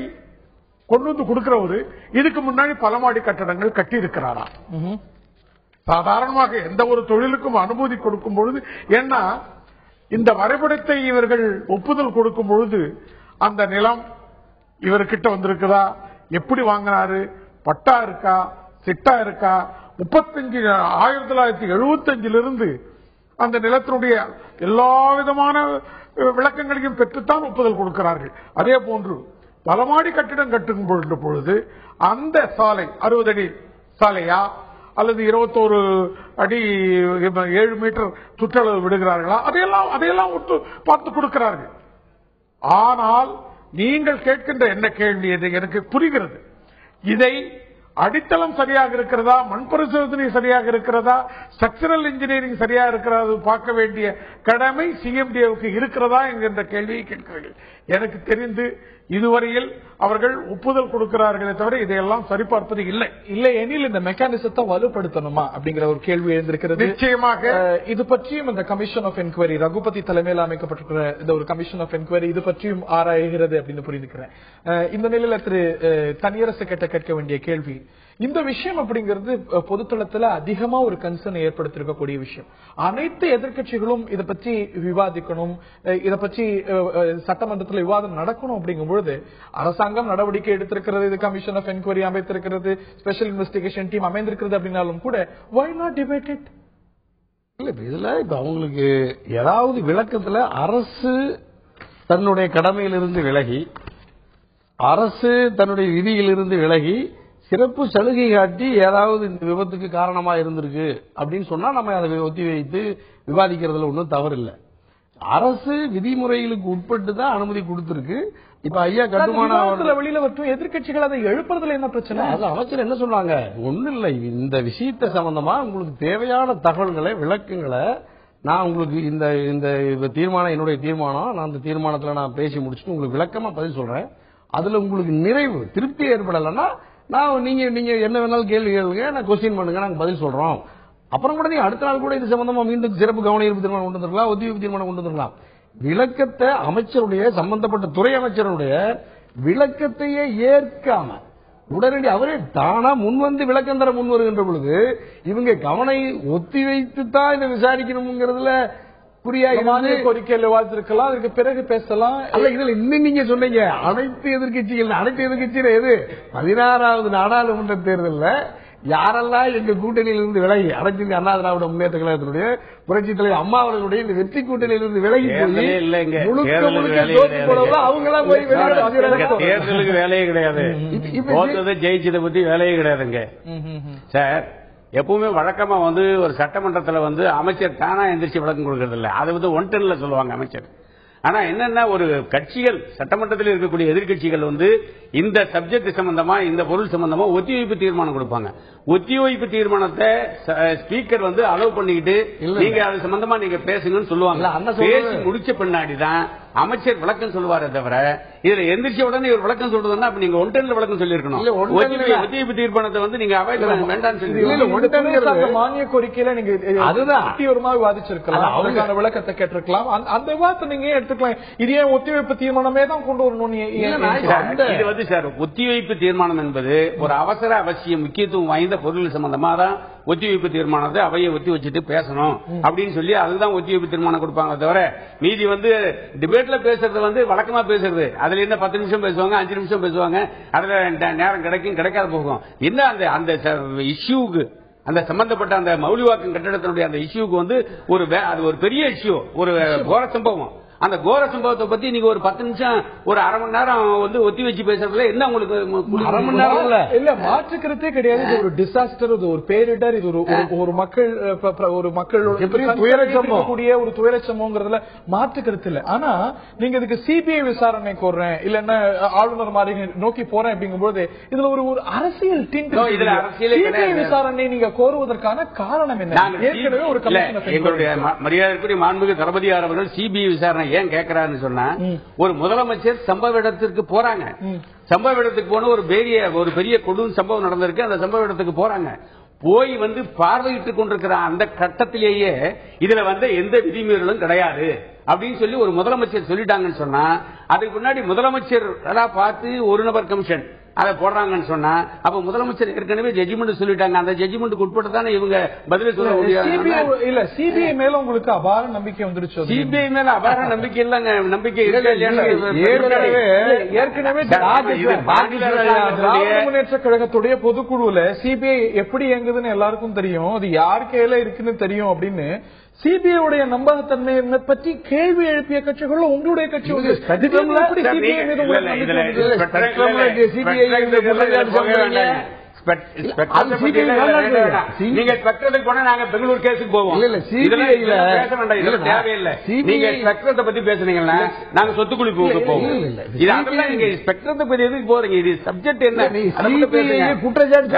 கொண்டு வந்து கொடுக்கிறவரு இதுக்கு முன்னாடி பல மாடி கட்டடங்கள் கட்டி இருக்கிறாரா? சாதாரணமாக எந்த ஒரு தொழிலுக்கும் அனுமதி கொடுக்கும் பொழுது, ஏன்னா இந்த வரைபடத்தை இவர்கள் ஒப்புதல் கொடுக்கும் பொழுது அந்த நிலம் இவர்கிட்ட வந்திருக்குதா, எப்படி வாங்கினாரு, பட்டா இருக்கா, சிட்டா இருக்கா, 1975 அந்த நிலத்தினுடைய எல்லா விதமான விளக்கங்களையும் பெற்றுத்தான் ஒப்புதல் கொடுக்கிறார்கள். அதே போன்று பலமாடி கட்டிடம் கட்டும் பொழுது அந்த சாலை 60 அடி சாலையா அல்லது 21 அடி 7 மீட்டர் சுற்றளவு விடுகிறார்களா, அதையெல்லாம் பார்த்து கொடுக்கிறார்கள். ஆனால் நீங்கள் கேட்கின்ற என்ன கேள்வி எனக்கு புரிகிறது. இதை அடித்தளம் சரியாக இருக்கிறதா, மண் பரிசோதனை சரியாக இருக்கிறதா, ஸ்ட்ரக்சரல் இன்ஜினியரிங் சரியாக இருக்கிறதா பார்க்க வேண்டிய கடமை சிஎம்டிஏவுக்கு இருக்கிறதா என்கின்ற கேள்வியை கேட்கிறீர்கள். எனக்கு தெரிந்து இதுவரையில் அவர்கள் ஒப்புதல் கொடுக்கிறார்களே தவிர இதையெல்லாம் சரிபார்ப்பது இல்லை. இல்லை எனில் இந்த மெக்கானிசத்தை வலுப்படுத்தணுமா அப்படிங்கிற ஒரு கேள்வி எழுந்திருக்கிறது. நிச்சயமாக இது பற்றியும் இந்த கமிஷன் ஆஃப் என்கொயரி, ரகுபதி தலைமையில் அமைக்கப்பட்டிருக்கிற இந்த ஒரு கமிஷன் ஆஃப் என்கொயரி இது பற்றியும் ஆராய்கிறது அப்படின்னு புரிந்துக்கிறேன். இந்த நிலையில திரு தனியரசு கேட்க வேண்டிய கேள்வி, இந்த விஷயம் அப்படிங்கிறது பொதுத்தளத்துல அதிகமா ஒரு கன்சர்ன் ஏற்படுத்திருக்கக்கூடிய விஷயம். அனைத்து எதிர்க்கட்சிகளும் இதை பற்றி விவாதிக்கணும், இதை பற்றி சட்டமன்றத்தில் விவாதம் நடக்கணும். அப்படிங்கும் பொழுது அரசாங்கம் நடவடிக்கை எடுத்திருக்கிறது, இது கமிஷன் ஆஃப் என்கொயரி அமைத்திருக்கிறது, ஸ்பெஷல் இன்வெஸ்டிகேஷன் டீம் அமைந்திருக்கிறது அப்படின்னாலும் கூட why not debate it? இல்ல இதுல இப்ப அவங்களுக்கு ஏதாவது விளக்கத்துல அரசு தன்னுடைய கடமையிலிருந்து விலகி, அரசு தன்னுடைய விதியிலிருந்து விலகி சிறப்பு சலுகை காட்டி ஏதாவது இந்த விபத்துக்கு காரணமா இருந்திருக்கு அப்படின்னு சொன்னா நம்ம அதை ஒத்தி வைத்து விவாதிக்கிறதுல ஒன்றும் தவறு இல்லை. அரசு விதிமுறைகளுக்கு உட்பட்டு தான் அனுமதி கொடுத்திருக்கு. இப்ப ஐயா கட்டுமான வெளியில வரும் எதிர்க்கட்சிகள் அதை எழுப்புறதுல என்ன பிரச்சனை? அது அமைச்சர் என்ன சொன்னாங்க, ஒன்னும் இல்லை, இந்த விஷயத்தை சம்பந்தமா உங்களுக்கு தேவையான தகவல்களை விளக்கங்களை நான் உங்களுக்கு இந்த தீர்மானம் என்னுடைய தீர்மானம், நான் அந்த தீர்மானத்துல நான் பேசி முடிச்சுட்டு உங்களுக்கு விளக்கமா பதில் சொல்றேன். அதுல உங்களுக்கு நிறைவு திருப்தி ஏற்படலைன்னா நான் நீங்க என்ன வேணாலும் கேள்வி கேளுங்க, நான் கொஸ்டின் பண்ணுங்க, நாங்க பதில் சொல்றோம். அப்புறம் கூட நீங்க அடுத்த நாள் கூட இது சம்பந்தமா மீண்டும் சிறப்பு கவன ஈர்ப்பு தீர்மானம் கொண்டு வந்துருக்கலாம், ஒத்திவைப்பு தீர்மானம் கொண்டு வந்துருக்கலாம். விளக்கத்தை அமைச்சருடைய சம்பந்தப்பட்ட துறை அமைச்சருடைய விளக்கத்தையே ஏற்காம உடனடி அவரே தானா முன்வந்து விளக்கம் தர முன் வருகின்ற பொழுது இவங்க கவனை ஒத்திவைத்து தான் இதை விசாரிக்கணுங்கிறதுல கோரிக்கையில் விவாதிக்கலாம், அதற்கு பிறகு பேசலாம். அல்ல இதுல இன்னும் நீங்க சொன்னீங்க அனைத்து எதிர்கட்சிகள் எது 16வது நாடாளுமன்ற தேர்தலில் யாரெல்லாம் எங்க கூட்டணியிலிருந்து விலகி அனைத்து அண்ணா திராவிட முன்னேற்ற கழகத்தினுடைய புரட்சித் தலைவர் அம்மா அவர்களுடைய இந்த வெற்றி கூட்டணியிலிருந்து விலகி அவங்களாம் போய் தேர்தலுக்கு வேலையே கிடையாது, ஜெயிச்சதை பத்தி வேலையே கிடையாதுங்க சார். எப்பவுமே வழக்கமா ஒரு சட்டமன்றத்தில் அமைச்சர் தானா எந்திரிச்சு விளக்கம் கொடுக்கறது இல்லை, அதை 110ல சொல்லுவாங்க அமைச்சர். ஆனா என்னன்னா ஒரு கட்சிகள் சட்டமன்றத்தில் இருக்கக்கூடிய எதிர்கட்சிகள் இந்த சப்ஜெக்ட் சம்பந்தமா இந்த பொருள் சம்பந்தமா ஒத்திவைப்பு தீர்மானம் கொடுப்பாங்க. ஒத்திவைப்பு தீர்மானத்தை ஸ்பீக்கர் அலோவ் பண்ணிக்கிட்டு நீங்க அது சம்பந்தமா நீங்க பேசுங்கன்னு சொல்லுவாங்க. பேசி முடிச்ச பின்னாடிதான் அமைச்சர் விளக்கம் சொல்லுவாரே தவிர இதுல எந்திரிச்ச உடனே ஒரு விளக்கம் சொல்றதுன்னா நீங்க 110ல விளக்கம் சொல்லிருக்கணும். ஒத்திவைப்பு தீர்மானத்தை நீங்க அவாய்ட் பண்ண வேண்டாம்னு சொல்லி மானிய கோரிக்கையில நீங்க அதுதான் விவாதிச்சிருக்கலாம், அதுக்கான விளக்கத்தை கேட்டிருக்கலாம். அந்த விவாதத்தை நீங்க எடுத்துக்கலாம். இது ஏன் ஒத்திவைப்பு தீர்மானமே தான் கொண்டு வரணும்? இது சார் ஒத்திவைப்பு தீர்மானம் என்பது ஒரு அவசர அவசியம் முக்கியத்துவம் வாய்ந்த பொருள் சம்பந்தமா தான் ஒத்திவைப்பு தீர்மானத்தை அவையை ஒத்தி வச்சுட்டு பேசணும் அப்படின்னு சொல்லி அதுதான் ஒத்திவைப்பு தீர்மானம் கொடுப்பாங்க. தவிர மீதி டிபேட்ல பேசுறது வழக்கமா பேசுறது, அதுல என்ன 10 நிமிஷம் பேசுவாங்க, 5 நிமிஷம் பேசுவாங்க, அதுல நேரம் கிடைக்காத போகும். என்ன அந்த இஷ்யூக்கு அந்த சம்பந்தப்பட்ட அந்த மௌலிவாக்கம் கட்டடத்தினுடைய அந்த இஷ்யூக்கு அது ஒரு பெரிய இஷ்யூ, ஒரு கோர சம்பவம். அந்த கோர சம்பவத்தை பத்தி நீங்க ஒரு 10 நிமிஷம் ஒரு அரை மணி நேரம் வந்து ஒத்தி வச்சு பேசுறதுல என்ன உங்களுக்கு அரை மணி நேரம் இல்ல மாற்றுக்கிறதே கிடையாது. இது ஒரு டிசாஸ்டர், இது ஒரு பேரிடர், இது ஒரு மக்களோட கூடிய ஒரு துயர சம்பவங்கிறதுல மாற்றுக்கிறது இல்ல. ஆனா நீங்க இதுக்கு சிபிஐ விசாரணை கோர்றேன் இல்லன்னா ஆளுநர் மாதிரி நோக்கி போறேன் அப்படிங்கும்போது இதுல ஒரு அரசியல் சிபிஐ விசாரணை நீங்க கோருவதற்கான காரணம் என்ன? ஏற்கனவே ஒரு எங்களுடைய மரியாதைக்குரிய மாண்புமிகு தளபதியார் அவர்கள் சிபிஐ விசாரணை ஏன் கேட்கிறாருன்னு சொன்னா, ஒரு முதலமைச்சர் சம்பவ இடத்திற்கு போறாங்க. சம்பவ இடத்துக்கு போன ஒரு பெரிய கொடும் சம்பவம் நடந்திருக்கு. அந்த சம்பவ இடத்துக்கு போறாங்க. போய் வந்து பார்வையிட்டுக் கொண்டிருக்கிற அந்த கட்டத்திலேயே இதுல வந்து எந்த விதிமீறலும் கிடையாது அப்படின்னு சொல்லி ஒரு முதலமைச்சர் சொல்லிட்டாங்கன்னு சொன்னா, அதுக்கு முன்னாடி முதலமைச்சர் பார்த்து ஒரு நபர் கமிஷன் அதை போடுறாங்கன்னு சொன்னா, அப்ப முதலமைச்சர் ஏற்கனவே ஜட்ஜ்மெண்ட் சொல்லிட்டாங்க. அந்த ஜட்ஜ்மெண்ட் உட்பட்டு தானே இவங்க பதில் சொல்ல முடியாது. இல்ல சிபிஐ மேல உங்களுக்கு அபார நம்பிக்கை வந்துருச்சு. சிபிஐ மேல அபார நம்பிக்கை இல்லங்க, நம்பிக்கை ஏற்கனவே திராவிட முன்னேற்ற கழகத்துடைய பொதுக்குழுல சிபிஐ எப்படி இயங்குதுன்னு எல்லாருக்கும் தெரியும், அது யார் கையில இருக்குன்னு தெரியும் அப்படின்னு சிபிஐ உடைய நம்பகத்தன்மை பற்றி கேள்வி எழுப்பிய கட்சிகள் உங்களுடைய கட்சி நீங்க ஸ்பெக்ட்ரத்துக்கு போனா நாங்க பெங்களூர் கேஸுக்கு போவோம். தேவையில்லை. நீங்க ஸ்பெக்ட்ரத்தை பத்தி பேசுனீங்கன்னா நாங்க சொத்துக்குழிப்புக்கு போவோம். இது அதெல்லாம் நீங்க ஸ்பெக்ட்ரத்தை பத்தி எதுக்கு போறீங்க? இது சப்ஜெக்ட் என்ன? குற்றச்சாட்டு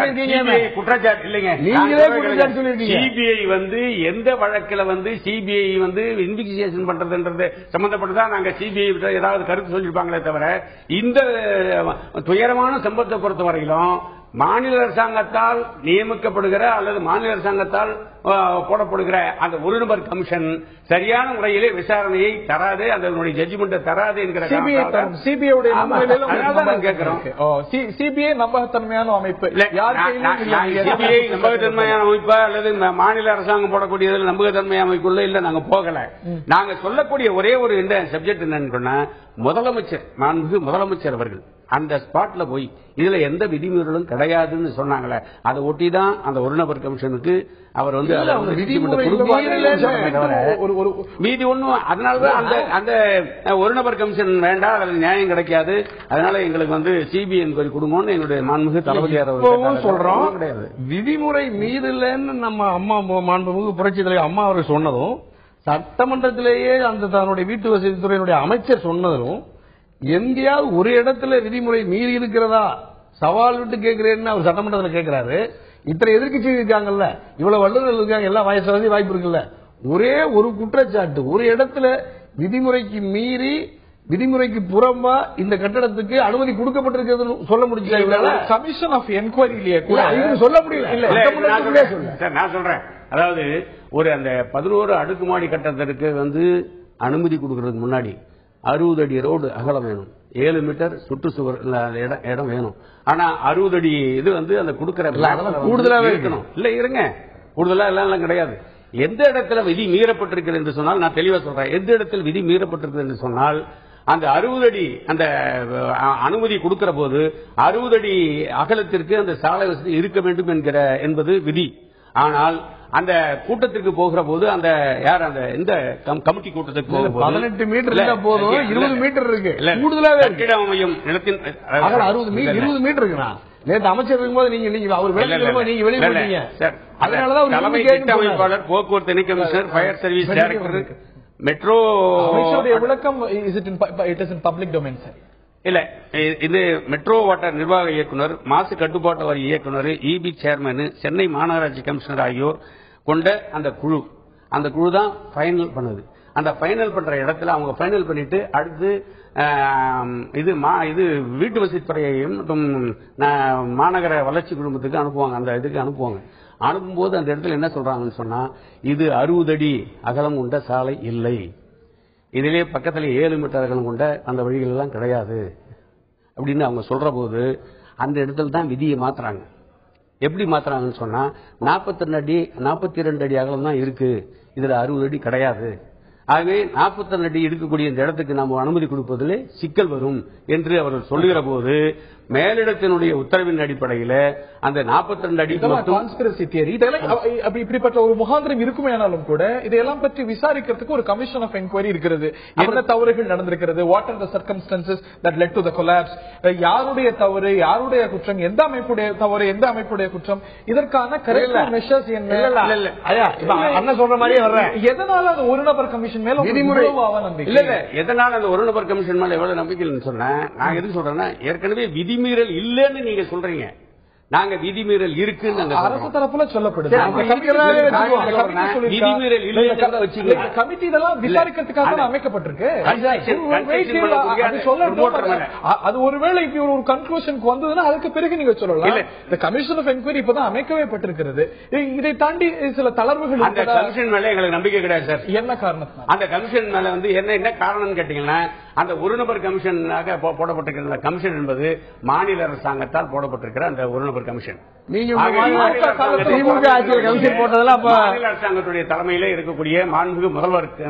இல்லைங்க. சிபிஐ வந்து எந்த வழக்கில் வந்து சிபிஐ வந்து இன்வெஸ்டிகேஷன் பண்றதுன்றது சம்பந்தப்பட்டதா நாங்க சிபிஐ ஏதாவது கருத்து சொல்லிருப்பாங்களே தவிர, இந்த துயரமான சம்பவத்தை பொறுத்த வரையிலும் மாநில அரசாங்கத்தால் நியமிக்கப்படுகிற அல்லது மாநில அரசாங்கத்தால் போடப்படுகிற அந்த ஒரு நபர் கமிஷன் சரியான முறையிலே விசாரணையை தராது, அதனுடைய ஜட்ஜ்மெண்ட் தராது என்கிற சிபிஐ நம்பகத்தன்மையான அமைப்பு. சிபிஐ நம்பகத்தன்மையான அமைப்பா அல்லது மாநில அரசாங்கம் போடக்கூடியதில் நம்பகத்தன்மையான அமைப்புள்ள இல்ல நாங்க போகல. நாங்க சொல்லக்கூடிய ஒரே ஒரு சப்ஜெக்ட் என்னன்னு சொன்னா, முதலமைச்சர் மாண்புமிகு முதலமைச்சர் அவர்கள் அந்த ஸ்பாட்ல போய் இதுல எந்த விதிமீறலும் கிடையாதுன்னு சொன்னாங்களே, அதை ஒட்டிதான் அந்த ஒரு நபர் கமிஷனுக்கு அவர் வந்து மீதி ஒண்ணும். அதனாலதான் அந்த ஒரு நபர் கமிஷன் வேண்டாம், அதுல நியாயம் கிடைக்காது, அதனால எங்களுக்கு வந்து சிபிஐ என்கொயரி கொடுங்கன்னு எங்களுடைய மாண்புமிகு தளபதியார் சொல்றோம். விதிமுறை மீறலன்னு நம்ம அம்மா மாண்புமிகு புரட்சி தலைவர் அம்மா அவர்கள் சொன்னதும், சட்டமன்றத்திலேயே அந்த தன்னுடைய வீட்டு வசதி துறையினுடைய அமைச்சர் சொன்னதும், எங்கேயாவது ஒரு இடத்துல விதிமுறை மீறி இருக்கிறதா சவால் விட்டு கேட்கிறேன்னு அவர் சட்டமன்றத்தில் கேட்கிறாரு. இத்தனை எதிர்க்கட்சி இருக்காங்கல்ல, இவ்வளவு வல்லுநர்கள் இருக்காங்க, எல்லாம் வயசு வாய்ப்பு இருக்குல்ல, ஒரே ஒரு குற்றச்சாட்டு ஒரு இடத்துல விதிமுறைக்கு மீறி விதிமுறைக்கு புறம்பா இந்த கட்டடத்துக்கு அனுமதி கொடுக்கப்பட்டிருக்கிறது சொல்ல முடியல. கமிஷன் ஆஃப் என்கொயரியிலேயே கூட சொல்ல முடியல. நான் சொல்றேன், அதாவது ஒரு அந்த 11 அடுக்குமாடி கட்டடத்திற்கு வந்து அனுமதி கொடுக்கறதுக்கு முன்னாடி 60 அடி ரோடு அகலம் வேணும், 7 மீட்டர் சுற்றுச்சுவர் இடம் வேணும். ஆனா 60 அடி இது வந்து அந்த கொடுக்கிற கூடுதலாவே இருக்கணும். இல்ல இருங்க, கூடுதலா எல்லாம் கிடையாது. எந்த இடத்துல விதி மீறப்பட்டிருக்கிறது என்று சொன்னால், நான் தெளிவா சொல்றேன், எந்த இடத்தில் விதி மீறப்பட்டிருக்கிறது என்று சொன்னால், அந்த 60 அடி அந்த அனுமதி கொடுக்கிற போது 60 அடி அகலத்திற்கு அந்த சாலை வசதி இருக்க வேண்டும் என்பது விதி. ஆனால் அந்த கூட்டத்திற்கு போகிற போது அந்த யார் அந்த இந்த கமிட்டி கூட்டத்துக்கு போகும்போது 18 மீட்டர் போதும், 20 மீட்டர் இருக்கு கூடுதலாக கட்டிடம் அமையும் நிலத்தின் 20 மீட்டர் இருக்குண்ணா. நேற்று அமைச்சர் இருக்கும்போது நீங்க அவர் நீங்க வெளியே போட்டீங்க. அதனாலதான் தலைமை திட்ட அமைப்பாளர், போக்குவரத்து இணை commissioner, fire service director, metro விளக்கம் பப்ளிக் டொமைன் சார். இல்ல, இது மெட்ரோ வாட்டர் நிர்வாக இயக்குனர், மாசு கட்டுப்பாட்டு வாரிய இயக்குனர், இபி சேர்மன், சென்னை மாநகராட்சி கமிஷனர் ஆகியோர் கொண்ட அந்த குழு தான் ஃபைனல் பண்ணுது. அந்த ஃபைனல் பண்ற இடத்துல அவங்க ஃபைனல் பண்ணிட்டு அடுத்து இது வீட்டு வசதித்துறையையும் மற்றும் மாநகர வளர்ச்சி குழுமத்துக்கு அனுப்புவாங்க. அந்த இதுக்கு அனுப்பும்போது அந்த இடத்துல என்ன சொல்றாங்கன்னு சொன்னா, இது 60 அடி அகலம் கொண்ட சாலை இல்லை, இதிலே பக்கத்தில் 7 மீட்டர் அகலம் கொண்ட அந்த வழிகள் எல்லாம் கிடையாது அப்படின்னு அவங்க சொல்ற போது அந்த இடத்துல தான் விதியை மாத்துறாங்க. எப்படி மாத்துறாங்கன்னு சொன்னா, 42 அடி அகலம் தான் இருக்கு, இதுல 60 அடி கிடையாது ஆகவே 42 அடி இருக்கக்கூடிய இந்த இடத்துக்கு நாம் அனுமதி கொடுப்பதிலே சிக்கல் வரும் என்று அவர்கள் சொல்லுகிற போது மேலிடத்தினுடைய உத்தரவின் அடிப்படையில் அந்த 42 அடி கான்ஸ்பிரசி தியரி இப்படிப்பட்ட ஒரு முகாந்திரம் இருக்குமே ஆனாலும் கூட இதையெல்லாம் பற்றி விசாரிக்கிறதுக்கு ஒரு கமிஷன் ஆஃப் என்கொயரி இருக்கிறது. என்ன தவறுகள் நடந்திருக்கிறது, what are the circumstances that led to the collapse, யாருடைய தவறு, யாருடைய குற்றம், எந்த அமைப்புடைய தவறு, எந்த அமைப்புடைய குற்றம், இதற்கான கரெக்ட் மெஷர்ஸ் என்ன. அண்ணன் சொல்ற மாதிரியே வர்றேன். எதனால அந்த ஒரு நபர் கமிஷன் மேல இல்ல எதனால அந்த ஒரு நபர் கமிஷன் மேல எவ்வளவு நம்பிக்கை சொன்னேன். நான் எது சொல்றேன்னா, ஏற்கனவே விதிமீறல் இல்லன்னு நீங்க சொல்றீங்க, நாங்க விதிமீறல் இருக்குன்னு அரசு தரப்புல சொல்லப்படுது. விதிமீறல் இல்ல கமிட்டி இதெல்லாம் விசாரிக்கிறதுக்காக அமைக்கப்பட்டிருக்கு. அது ஒருவேளை இப்படி ஒரு கன்க்ளூஷனுக்கு வந்ததுன்னா அதுக்கு பிறகு நீங்க சொல்லலாம். இந்த கமிஷன் ஆஃப் என்கொயரி இப்பதான் அமைக்கவே பட்டிருக்கிறது. இதை தாண்டி சில தளர்வுகள். அந்த கமிஷன் மேல எங்களுக்கு நம்பிக்கை கிடையாது சார். என்ன காரணம்? அந்த கமிஷன் மேல வந்து என்ன காரணம் கேட்டீங்கன்னா, அந்த ஒரு நபர் கமிஷனாக போடப்பட்டிருக்கிற கமிஷன் என்பது மாநில அரசாங்கத்தால் போடப்பட்டிருக்கிற அந்த ஒரு நபர் கமிஷன். மாநில அரசாங்கத்துடைய தலைமையில இருக்கக்கூடிய மாண்புமிகு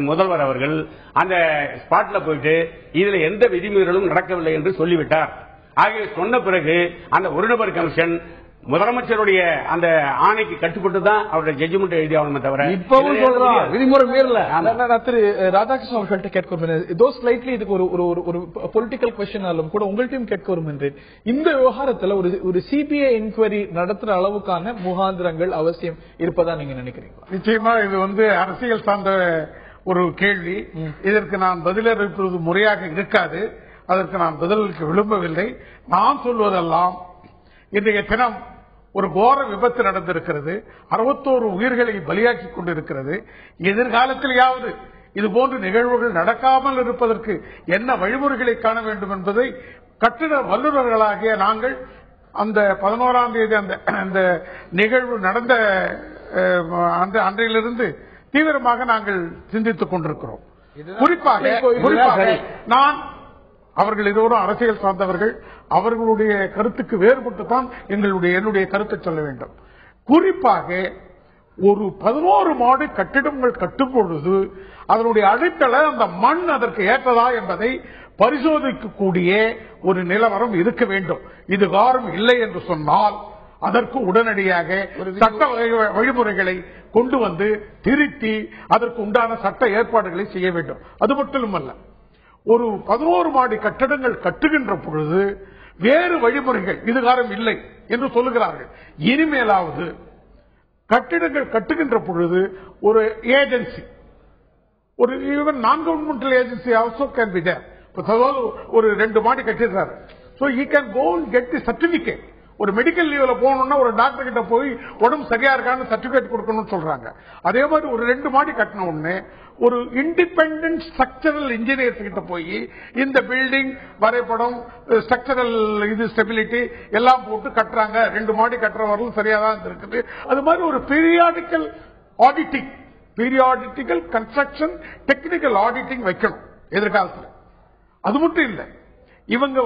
முதல்வர் அவர்கள் அந்த ஸ்பாட்ல போயிட்டு இதுல எந்த விதிமீறலும் நடக்கவில்லை என்று சொல்லிவிட்டார். ஆகிய சொன்ன பிறகு அந்த ஒரு நபர் கமிஷன் முதலமைச்சருடைய அந்த ஆணைக்கு கட்டுப்பட்டு தான் அவருடைய ஜட்ஜ்மெண்ட் எழுதி ஆகணுமே தவிர இப்பவும் சொல்றோம் விதிமுறை மீறல. திரு ராதாகிருஷ்ணன் அவர்கள்ட்ட கேட்க இதோ ஸ்லைட்லி இதுக்கு ஒரு பொலிட்டிக்கல் கொஸ்டினாலும் கூட உங்கள்ட்டையும் கேட்க விரும்புகிறேன். இந்த விவகாரத்தில் ஒரு சிபிஐ என்கொயரி நடத்துற அளவுக்கான முகாந்திரங்கள் அவசியம் இருப்பதா நீங்க நினைக்கிறீங்க? நிச்சயமா இது வந்து அரசியல் சார்ந்த ஒரு கேள்வி. இதற்கு நான் பதிலளிப்பது முறையாக இருக்காது. அதற்கு நான் பதிலளிக்க விரும்பவில்லை. நான் சொல்வதெல்லாம், இன்றைய தினம் ஒரு கோர விபத்து நடந்திருக்கிறது. 61 உயிர்களை பலியாக்கிக் கொண்டிருக்கிறது. எதிர்காலத்திலேயாவது இதுபோன்ற நிகழ்வுகள் நடக்காமல் இருப்பதற்கு என்ன வழிமுறைகளை காண வேண்டும் என்பதை கட்டிட வல்லுநர்களாகிய நாங்கள் அந்த 11ஆம் தேதி அந்த நிகழ்வு நடந்த அன்றையிலிருந்து தீவிரமாக நாங்கள் சிந்தித்துக் கொண்டிருக்கிறோம். குறிப்பாக நான் அவர்கள் இருவரும் அரசியல் சார்ந்தவர்கள், அவர்களுடைய கருத்துக்கு வேறுபட்டுத்தான் என்னுடைய கருத்தை சொல்ல வேண்டும். குறிப்பாக ஒரு 11 மாடி கட்டிடங்கள் கட்டும் பொழுது அதனுடைய அடித்தள அந்த மண் அதற்கு ஏற்றதா என்பதை பரிசோதிக்கக்கூடிய ஒரு நிலவரம் இருக்க வேண்டும். இது காரணம் இல்லை என்று சொன்னால் அதற்கு உடனடியாக சட்ட வழிமுறைகளை கொண்டு வந்து திருத்தி அதற்கு உண்டான சட்ட ஏற்பாடுகளை செய்ய வேண்டும். அது மட்டுமல்ல, ஒரு 11 மாடி கட்டடங்கள் கட்டுகின்ற பொழுது வேறு வழிமுறைகள் இதுகாரம் இல்லை என்று சொல்லுகிறார்கள். இனிமேலாவது கட்டிடங்கள் கட்டுகின்ற பொழுது ஒரு ஏஜென்சி, ஒரு even non governmental agency also can be there. ஒரு 2 மாடி கட்டிடுறாரு, so he can go and get the certificate. ஒரு மெடிக்கல் லீவ்ல போகணும்னா ஒரு டாக்டர் கிட்ட போய் உடம்பு சரியா இருக்கான்னு சர்டிபிகேட் கொடுக்கணும்னு சொல்றாங்க. அதே மாதிரி ஒரு 2 மாடி கட்டின உடனே ஒரு இண்டிபெண்டன்ட் ஸ்ட்ரக்சரல் இன்ஜினியர்ஸ் கிட்ட போய் இந்த பில்டிங் வரைபடம், ஸ்ட்ரக்சரல் ஸ்டெபிலிட்டி எல்லாம் போட்டு கட்டுறாங்க. 2 மாடி கட்டுறவர்களும் சரியா தான் இருக்குது. அது மாதிரி ஒரு periodical auditing, periodical construction technical auditing வைக்கணும் எதிர்காலத்தில். அது மட்டும் இல்லை, இவங்க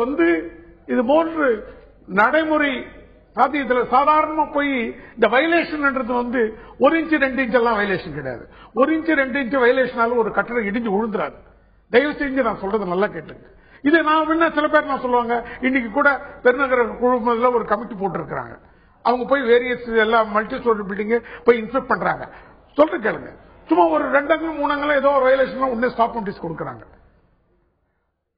இது போன்று நடைமுறை சாத்தியத்தில் சாதாரணமா போய் இந்த வயலேஷன் 1 இன்ச் 2 இன்ச் எல்லாம் வயலேஷன் கிடையாது. 1 இன்ச் 2 இன்ச் வயலேஷனாலும் ஒரு கட்டடம் இடிஞ்சு விழுந்துறாரு. தயவு செஞ்சு நான் சொல்றது நல்லா கேட்டுங்க. இது நான் சில பேர் நான் சொல்லுவாங்க, இன்னைக்கு கூட பெருநகர குழுமத்தில் ஒரு கமிட்டி போட்டிருக்கிறாங்க. அவங்க போய் வேரியஸ் எல்லாம் மல்டி ஸ்டோரி பில்டிங் போய் இன்ஸ்பெக்ட் பண்றாங்க. சொல்றது கேளுங்க, சும்மா ஒரு 2 அங்குலம் 3 அங்குலம் ஏதோ வயலேஷன் உடனே ஸ்டாப் நோட்டீஸ் கொடுக்கறாங்க.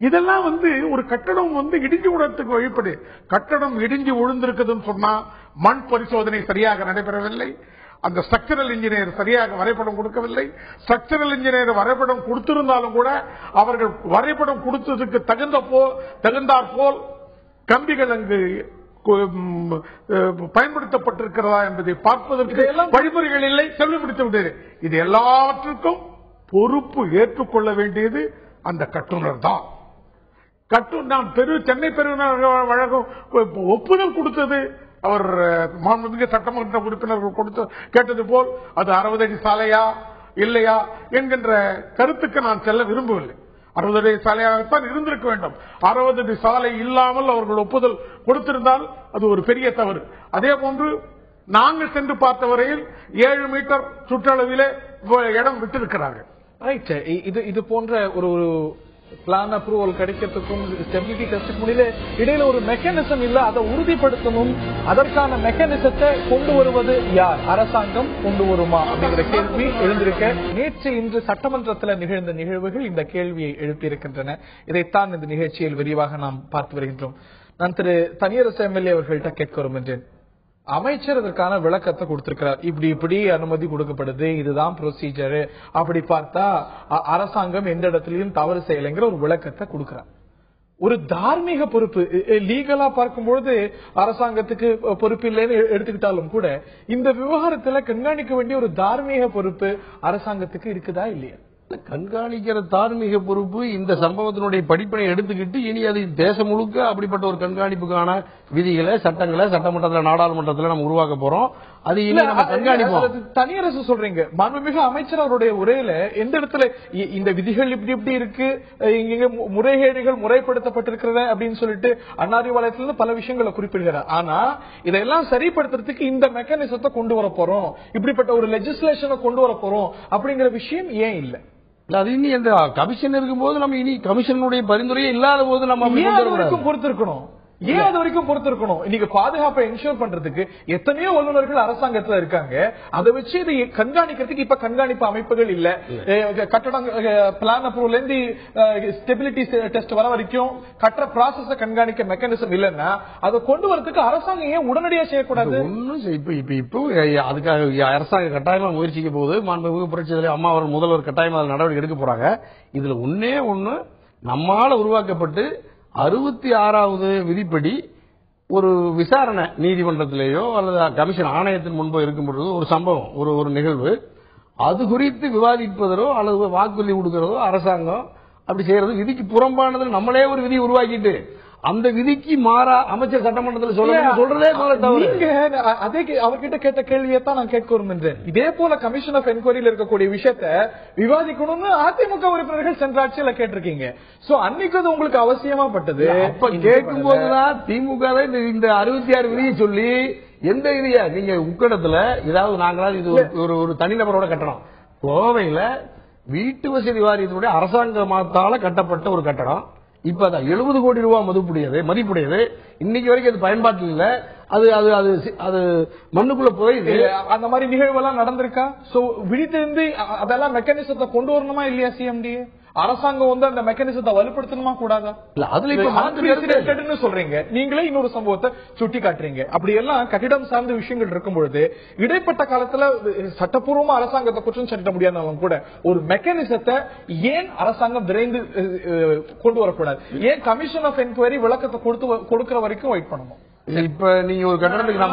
இதெல்லாம் ஒரு கட்டடம் இடிஞ்சு விடுறதுக்கு வழிபடு. கட்டடம் இடிஞ்சு விழுந்திருக்குதுன்னு சொன்னா மண் பரிசோதனை சரியாக நடைபெறவில்லை, அந்த ஸ்ட்ரக்சரல் இன்ஜினியர் சரியாக வரைபடம் கொடுக்கவில்லை. ஸ்ட்ரக்சரல் இன்ஜினியர் வரைபடம் கொடுத்திருந்தாலும் கூட அவர்கள் வரைபடம் கொடுத்ததுக்கு தகுந்தாற் போல் கம்பிகள் அங்கு பயன்படுத்தப்பட்டிருக்கிறதா என்பதை பார்ப்பதற்கு வழிமுறைகள் இல்லை. செல்வி முடித்து விட்டது. இது எல்லாவற்றுக்கும் பொறுப்பு ஏற்றுக்கொள்ள வேண்டியது அந்த கட்டுனர் தான். நான் சென்னை பெருநகர வழக்கம் ஒப்புதல் கொடுத்தது அவர் மாண்புமிகு சட்டமன்ற உறுப்பினர்கள் கொடுத்து கேட்டது போல் அது 60 அடி சாலையா இல்லையா என்கின்ற கருத்துக்கு நான் செல்ல விரும்பவில்லை. 60 அடி சாலையாகத்தான் இருந்திருக்க வேண்டும். 60 அடி சாலை இல்லாமல் அவர்கள் ஒப்புதல் கொடுத்திருந்தால் அது ஒரு பெரிய தவறு. அதே போன்று நாங்கள் சென்று பார்த்த வரையில் 7 மீட்டர் சுற்றளவிலே இடம் விட்டிருக்கிறார்கள். ரைட். இது போன்ற ஒரு பிளான் அப்ரூவல் கிடைக்கிறதுக்கும் ஸ்டெபிலிட்டி டெஸ்டுக்கு முடியல இடையில ஒரு மெக்கானிசம் இல்ல, அதை உறுதிப்படுத்தணும். அதற்கான மெக்கானிசத்தை கொண்டு வருவது யார்? அரசாங்கம் கொண்டு வருமா அப்படிங்கிற கேள்வி எழுந்திருக்க நேற்று இன்று சட்டமன்றத்தில் நிகழ்ந்த நிகழ்வுகள் இந்த கேள்வியை எழுப்பியிருக்கின்றன. இதைத்தான் இந்த நிகழ்ச்சியில் விரிவாக நாம் பார்த்து வருகின்றோம். நான் திரு தனியரசு எம்எல்ஏ அவர்கள்ட்ட கேட்க விரும்புகின்றேன். அமைச்சர் இதற்கான விளக்கத்தை கொடுத்திருக்கிறார். இப்படி அனுமதி கொடுக்கப்படுது, இதுதான் ப்ரொசீஜர். அப்படி பார்த்தா அரசாங்கம் எந்த இடத்திலையும் தவறு செய்யலைங்கிற ஒரு விளக்கத்தை கொடுக்கிறார். ஒரு தார்மீக பொறுப்பு லீகலா பார்க்கும்பொழுது அரசாங்கத்துக்கு பொறுப்பு இல்லைன்னு எடுத்துக்கிட்டாலும் கூட இந்த விவகாரத்துல கண்காணிக்க வேண்டிய ஒரு தார்மீக பொறுப்பு அரசாங்கத்துக்கு இருக்குதா இல்லையா? கண்காணிக்கிற தார்மீக பொறுப்பு இந்த சம்பவத்தினுடைய படிப்பினை எடுத்துக்கிட்டு இனி அது தேசம் முழுக்க அப்படிப்பட்ட ஒரு கண்காணிப்புக்கான விதிகளை சட்டங்களை சட்டமன்றத்தில் நாடாளுமன்றத்தில் நம்ம உருவாக்க போறோம். அது இனி நம்ம கண்காணிப்போம். தனியரசு சொல்றீங்க, மாண்புமிகு அமைச்சர் அவருடைய உரையில எந்த இடத்துல இந்த விதிகள் இப்படி இருக்கு, இங்க முறைகேடுகள் முறைப்படுத்தப்பட்டிருக்கிறது அப்படின்னு சொல்லிட்டு அண்ணாரிவாளையத்திலிருந்து பல விஷயங்களை குறிப்பிடுகிறார். ஆனா இதெல்லாம் சரிப்படுத்துறதுக்கு இந்த மெக்கானிசத்தை கொண்டு வர போறோம், இப்படிப்பட்ட ஒரு லெஜிஸ்லேஷனை கொண்டு வர போறோம் அப்படிங்கிற விஷயம் ஏன் இல்ல? அது இனி அந்த கமிஷன் இருக்கும்போது நம்ம இனி கமிஷனுடைய பரிந்துரையே இல்லாத போது நம்ம பொறுத்திருக்கணும். ஏன் அது வரைக்கும் பொறுத்திருக்கணும்? இன்னைக்கு பாதுகாப்பை என்ஷூர் பண்றதுக்கு எத்தனையோ வல்லுநர்கள் அரசாங்கத்துல இருக்காங்க. அதை வச்சு இதை கண்காணிக்கிறதுக்கு இப்ப கண்காணிப்பு அமைப்புகள் இல்ல. கட்டடம் பிளான் அப்ரூவல் இருந்து ஸ்டெபிலிட்டி டெஸ்ட் வர வரைக்கும் கட்டுற ப்ராசஸ கண்காணிக்க மெக்கானிசம் இல்லைன்னா அதை கொண்டு வரதுக்கு அரசாங்கம் ஏன் உடனடியா செய்யக்கூடாது? இப்போ அதுக்காக அரசாங்கம் கட்டாயமா முயற்சிக்க போது மாண்புமிகு புரட்சி தலைவர் அம்மா அவர்கள் முதல்வர் கட்டாயமா நடவடிக்கை எடுக்க போறாங்க. இதுல ஒன்னே நம்மால உருவாக்கப்பட்டு 66வது விதிப்படி ஒரு விசாரணை நீதிமன்றத்திலேயோ அல்லது கமிஷன் ஆணையத்தின் முன்போ இருக்கும் பொழுது ஒரு சம்பவம் ஒரு நிகழ்வு அது குறித்து விவாதிப்பதோ அல்லது வாக்குறுதி கொடுக்கிறதோ அரசாங்கம் அப்படி செய்யறது விதிக்கு புறம்பானது. நம்மளே ஒரு விதி உருவாக்கிட்டு அந்த விதிக்கு மாறா அமைச்சர் சட்டமன்றத்தில் சொல்றதே அதே அவர்கிட்ட கேட்ட கேள்வியத்தான் நான் கேட்க விரும்புகிறேன். இதே போல கமிஷன் ஆஃப் என்கொயரியில் இருக்கக்கூடிய விஷயத்த விவாதிக்கணும்னு அதிமுக உறுப்பினர்கள் சென்ற ஆட்சியில கேட்டிருக்கீங்க. சோ அன்னைக்கு அது உங்களுக்கு அவசியமா பட்டது. அப்ப கேட்கும் போதுதான் திமுக இந்த 66 விதியை சொல்லி எந்த விதியா நீங்க உக்கடத்துல ஏதாவது நாங்களாவது இது ஒரு தனிநபரோட கட்டணம் கோவையில வீட்டு வசதி வாரியத்தினுடைய அரசாங்கத்தால கட்டப்பட்ட ஒரு கட்டடம் இப்ப 70 கோடி ரூபாய் மதிப்புடையது. இன்னைக்கு வரைக்கும் அது பயன்பாட்டில் இல்ல. அது அது அது அது மண்ணுக்குள்ள போயிது. அந்த மாதிரி நிகழ்வெல்லாம் நடந்திருக்கா? சோ விழித்திருந்து அதெல்லாம் மெக்கானிசத்தை கொண்டு வரணுமா இல்லையா? சிஎம்டி அரசாங்கம் அந்த மெக்கானிசத்தை வலுப்படுத்தணுமா கூடாதா? அதுல இப்ப சொல்றீங்க, நீங்களே இன்னொரு சம்பவத்தை சுட்டி காட்டுறீங்க. அப்படி எல்லாம் கட்டிடம் சார்ந்த விஷயங்கள் இருக்கும் பொழுது இடைப்பட்ட காலத்துல சட்டப்பூர்வமா அரசாங்கத்தை குற்றம் சாட்ட முடியாதவங்க கூட ஒரு மெக்கானிசத்தை ஏன் அரசாங்கம் விரைந்து கொண்டு வரக்கூடாது? ஏன் கமிஷன் ஆஃப் என்கொயரி விளக்கத்தை கொடுக்கிற வரைக்கும் வெயிட் பண்ணணும்? இப்ப நீங்க ஒரு கட்டணத்துக்கு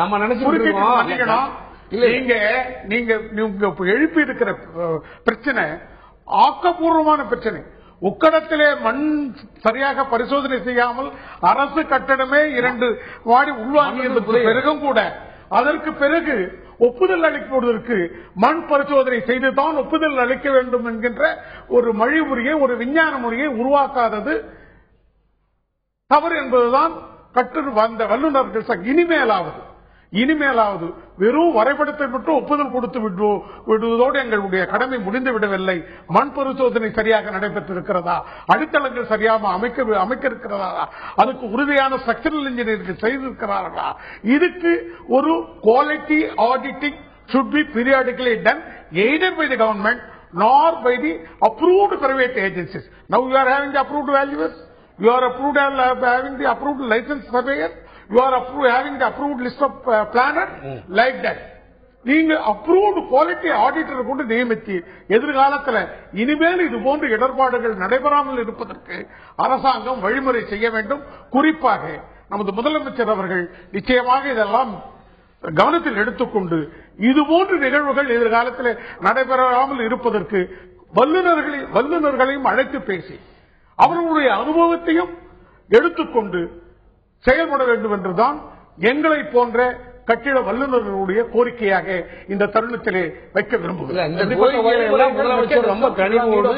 நம்ம நினைச்சு நீங்க எழுப்பி இருக்கிற பிரச்சனை ஆக்கப்பூர்வமான பிரச்சனை. உக்கடத்திலே மண் சரியாக பரிசோதனை செய்யாமல் அரசு கட்டடமே 2 வாடி உள்வாங்கியதற்கு பிறகும் கூட அதற்கு பிறகு ஒப்புதல் அளிப்பதற்கு மண் பரிசோதனை செய்துதான் ஒப்புதல் அளிக்க வேண்டும் என்கின்ற ஒரு மொழிமுறையை ஒரு விஞ்ஞான முறையை உருவாக்காதது தவறு என்பதுதான் வந்த வல்லுநர்கள். இனிமேலாவது வெறும் வரைபடத்தை மட்டும் ஒப்புதல் கொடுத்து விடுவதோடு எங்களுடைய கடமை முடிந்து விடவில்லை. மண் பரிசோதனை சரியாக நடைபெற்றிருக்கிறதா, அடித்தளங்கள் சரியாக அமைக்க இருக்கிறதா, அதுக்கு உறுதியான ஸ்ட்ரக்சரல் இன்ஜினியர்கள் செய்திருக்கிறார்களா, இதுக்கு ஒரு quality auditing should be periodically done either by the government nor by the approved private agencies. Now you are having the approved valuers, you are having the approved licensed surveyors, you are having the approved list of planners, like that. நீங்க approved quality auditor கொண்டு நியமித்து எதிர்காலத்தில் இனிமேல் இது போன்ற இடர்பாடுகள் நடைபெறாமல் இருப்பதற்கு அரசாங்கம் வழிமுறை செய்ய வேண்டும். குறிப்பாக நமது முதலமைச்சர் அவர்கள் நிச்சயமாக இதெல்லாம் கவனத்தில் எடுத்துக்கொண்டு இதுபோன்ற நிகழ்வுகள் எதிர்காலத்தில் நடைபெறாமல் இருப்பதற்கு வல்லுநர்களையும் அழைத்து பேசி அவர்களுடைய அனுபவத்தையும் எடுத்துக்கொண்டு செயல்பட வேண்டும் என்றுதான் எங்களை போன்ற கட்டிட வல்லுநர்களுடைய கோரிக்கையாக இந்த தருணத்திலே வைக்க விரும்புகிறேன். ரொம்ப கனிவோடு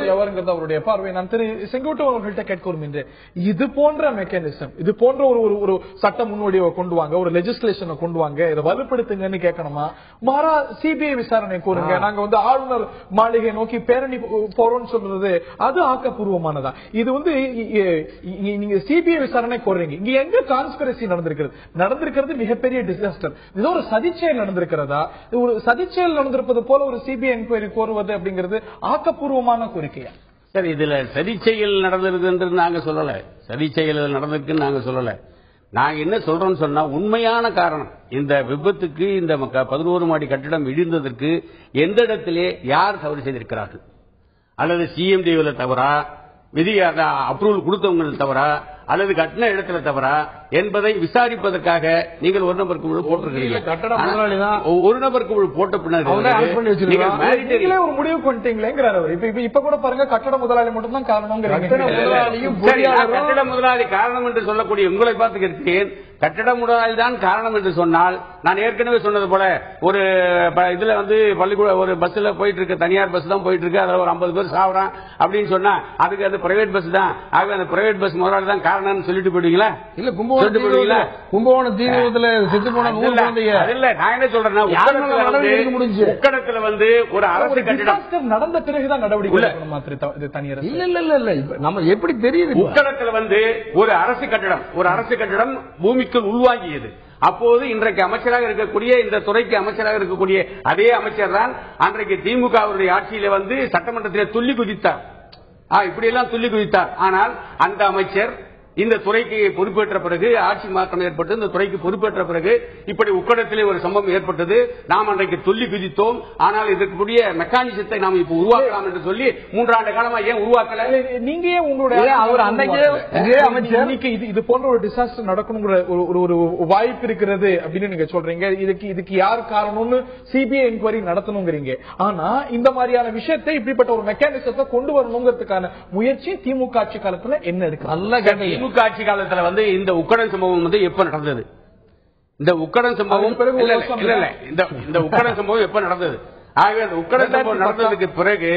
அவருடைய பார்வை. நான் திரு செங்கோட்டையன் அவர்கள்ட்ட கேட்க விரும்புகின்றேன், இது போன்ற மெக்கானிசம், இது போன்ற ஒரு சட்ட முன்வடிவை கொண்டு வாங்க, ஒரு லெஜிஸ்லேஷனை கொண்டு வாங்க, இதை வலுப்படுத்துங்கன்னு கேட்கணுமா? மாறா சிபிஐ விசாரணை கூறுங்க, நாங்க ஆளுநர் மாளிகை நோக்கி பேரணி போறோம்னு சொல்றது அது ஆக்கப்பூர்வமானதா? இது நீங்க சிபிஐ விசாரணை கோருறீங்க, இங்க எங்க கான்ஸ்பிரசி நடந்திருக்கிறது மிகப்பெரிய டிசாஸ்டர். இது ஒரு சதிச்செயல் நடந்திருக்கிறதா? ஒரு சதிச்செயல் நடந்திருப்பது போல ஒரு சிபிஐ என்கொயரி கோருவது அப்படிங்கிறது ஆக்கப்பூர்வமான கோரிக்கையா? சார், இதுல சதிச்செயல் நடந்திருக்கு என்று நாங்க சொல்லல, சதிச்செயல் நடந்திருக்குன்னு நாங்க சொல்லல. நாங்க என்ன சொல்றோம்னு சொன்னா, உண்மையான காரணம் இந்த விபத்துக்கு, இந்த 11 மாடி கட்டிடம் இடிந்ததற்கு எந்த இடத்திலே யார் தவறு செய்திருக்கிறார்கள், அல்லது சிஎம்டிவில் தவறா, விதி அப்ரூவல் கொடுத்தவங்க தவறா, அல்லது கட்டின இடத்துல தவறா என்பதை விசாரிப்பதற்காக நீங்கள் ஒரு நபர் குழு போட்டிருக்கீங்க. கட்டட முதலாளி தான் ஒரு நபர் குழு போட்ட பின்னாடி ஒரு முடிவு பண்ணிட்டீங்களேங்கிறார் அவர். இப்ப கூட பாருங்க, கட்டட முதலாளி மட்டும் தான் காரணம். கட்டட முதலாளி காரணம் என்று சொல்லக்கூடிய உங்களை பார்த்து கேட்கிறேன். கட்டட முதலாளி தான் காரணம் என்று சொன்னால், நான் ஏற்கனவே சொன்னது போல ஒரு இதுல பள்ளிக்கூட ஒரு பஸ்ல போயிட்டு இருக்கு, தனியார் பஸ் தான் போயிட்டு இருக்கு, அதுல ஒரு 50 பேர் சாவறான் அப்படின்னு சொன்னா அதுக்கு அது பிரைவேட் பஸ் தான், ஆகவே அந்த பிரைவேட் பஸ் முதலாளி தான் காரணம்னு சொல்லிட்டு போயிடுவீங்களா? இல்ல கும்பகோணம் தீவிரத்துல செத்து போன இல்ல, நான் என்ன சொல்றேன்னா, உக்கடத்துல ஒரு அரசு கட்டிடம் நடந்த பிறகுதான் நடவடிக்கை தனியார் இல்ல நம்ம எப்படி தெரியுது, உக்கடத்துல ஒரு அரசு கட்டிடம் பூமிக்குள் உள்வாங்கியது. அப்போது இன்றைக்கு அமைச்சராக இருக்கக்கூடிய, இந்த துறைக்கு அமைச்சராக இருக்கக்கூடிய அதே அமைச்சர் தான் அன்றைக்கு திமுக ஆட்சியில சட்டமன்றத்திலே துள்ளி குதித்தார். இப்படி எல்லாம் துள்ளி குதித்தார். ஆனால் அந்த அமைச்சர் இந்த துறைக்கு பொறுப்பேற்ற பிறகு, ஆட்சி மாற்றம் ஏற்பட்டு இந்த துறைக்கு பொறுப்பேற்ற பிறகு இப்படி உக்கடத்திலே ஒரு சம்பவம் ஏற்பட்டது. நாம் அன்றைக்கு சொல்லி குதித்தோம். ஆனால் இதற்குரிய மெக்கானிசத்தை நாம் இப்ப உருவாக்கலாம் என்று சொல்லி 3 ஆண்டு காலமா ஏன் உருவாக்கல? நீங்க ஏன் உங்களுடைய அமைச்சர் இது போன்ற ஒரு டிசாஸ்டர் நடக்கணுங்கிற ஒரு வாய்ப்பு இருக்கிறது அப்படின்னு நீங்க சொல்றீங்க. இதுக்கு யார் காரணம்னு சிபிஐ என்கொயரி நடத்தணுங்கிறீங்க. ஆனா இந்த மாதிரியான விஷயத்தை, இப்படிப்பட்ட ஒரு மெக்கானிசத்தை கொண்டு வரணுங்கிறதுக்கான முயற்சி திமுக ஆட்சி காலத்துல என்ன எடுக்க? நல்ல திமுக ஆட்சி காலத்துல இந்த உக்கடம் சம்பவம் எப்ப நடந்தது? இந்த உக்கடம் சம்பவம் இந்த உக்கடம் சம்பவம் எப்ப நடந்தது? ஆகவே அந்த உக்கடம் சம்பவம் நடந்ததுக்கு பிறகு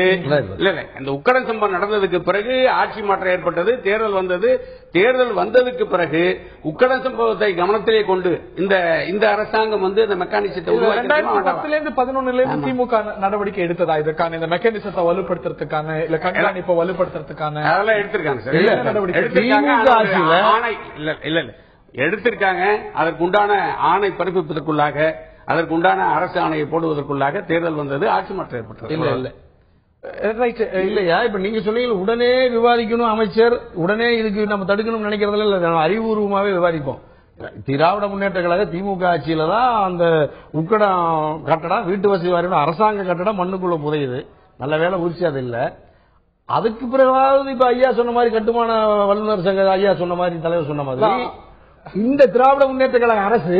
இந்த உக்கடம் சம்பவம் நடந்ததுக்கு பிறகு ஆட்சி மாற்றம் ஏற்பட்டது, தேர்தல் வந்தது. தேர்தல் வந்ததுக்கு பிறகு உக்கடம் சம்பவத்தை கவனத்திலே கொண்டு இந்த அரசாங்கம் இந்த மெக்கானிசத்தை 2010 திமுக நடவடிக்கை எடுத்ததா இதற்கான, இந்த மெக்கானிசத்தை வலுப்படுத்துறதுக்கான, இல்ல கண்காணிப்பை வலுப்படுத்துறதுக்கான? அதெல்லாம் எடுத்திருக்காங்க எடுத்திருக்காங்க. அதற்குண்டான ஆணை பிறப்பிப்பதற்குள்ளாக, அதற்குண்டான அரசு ஆணையை போடுவதற்குள்ளாக தேர்தல் வந்தது, ஆட்சி மாற்றம் ஏற்பட்டது. இல்லையா? இப்ப நீங்க சொன்னீங்க உடனே விவாதிக்கணும் அமைச்சர், உடனே இதுக்கு நம்ம தடுக்கணும்னு நினைக்கிறதுல இல்ல, அறிவுபூர்வமாவே விவாதிப்போம். திராவிட முன்னேற்ற கழக திமுக ஆட்சியில தான் அந்த உக்கடம் கட்டடம், வீட்டு வசதி வாரியம் அரசாங்க கட்டடம் மண்ணுக்குள்ள புதையுது. நல்ல வேலை உரிச்சு அது இல்ல. அதுக்கு பிறகாவது இப்ப ஐயா சொன்ன மாதிரி, கட்டுமான வல்லுநர் சங்க ஐயா சொன்ன மாதிரி, தலைவர் சொன்ன மாதிரி, இந்த திராவிட முன்னேற்ற கழக அரசு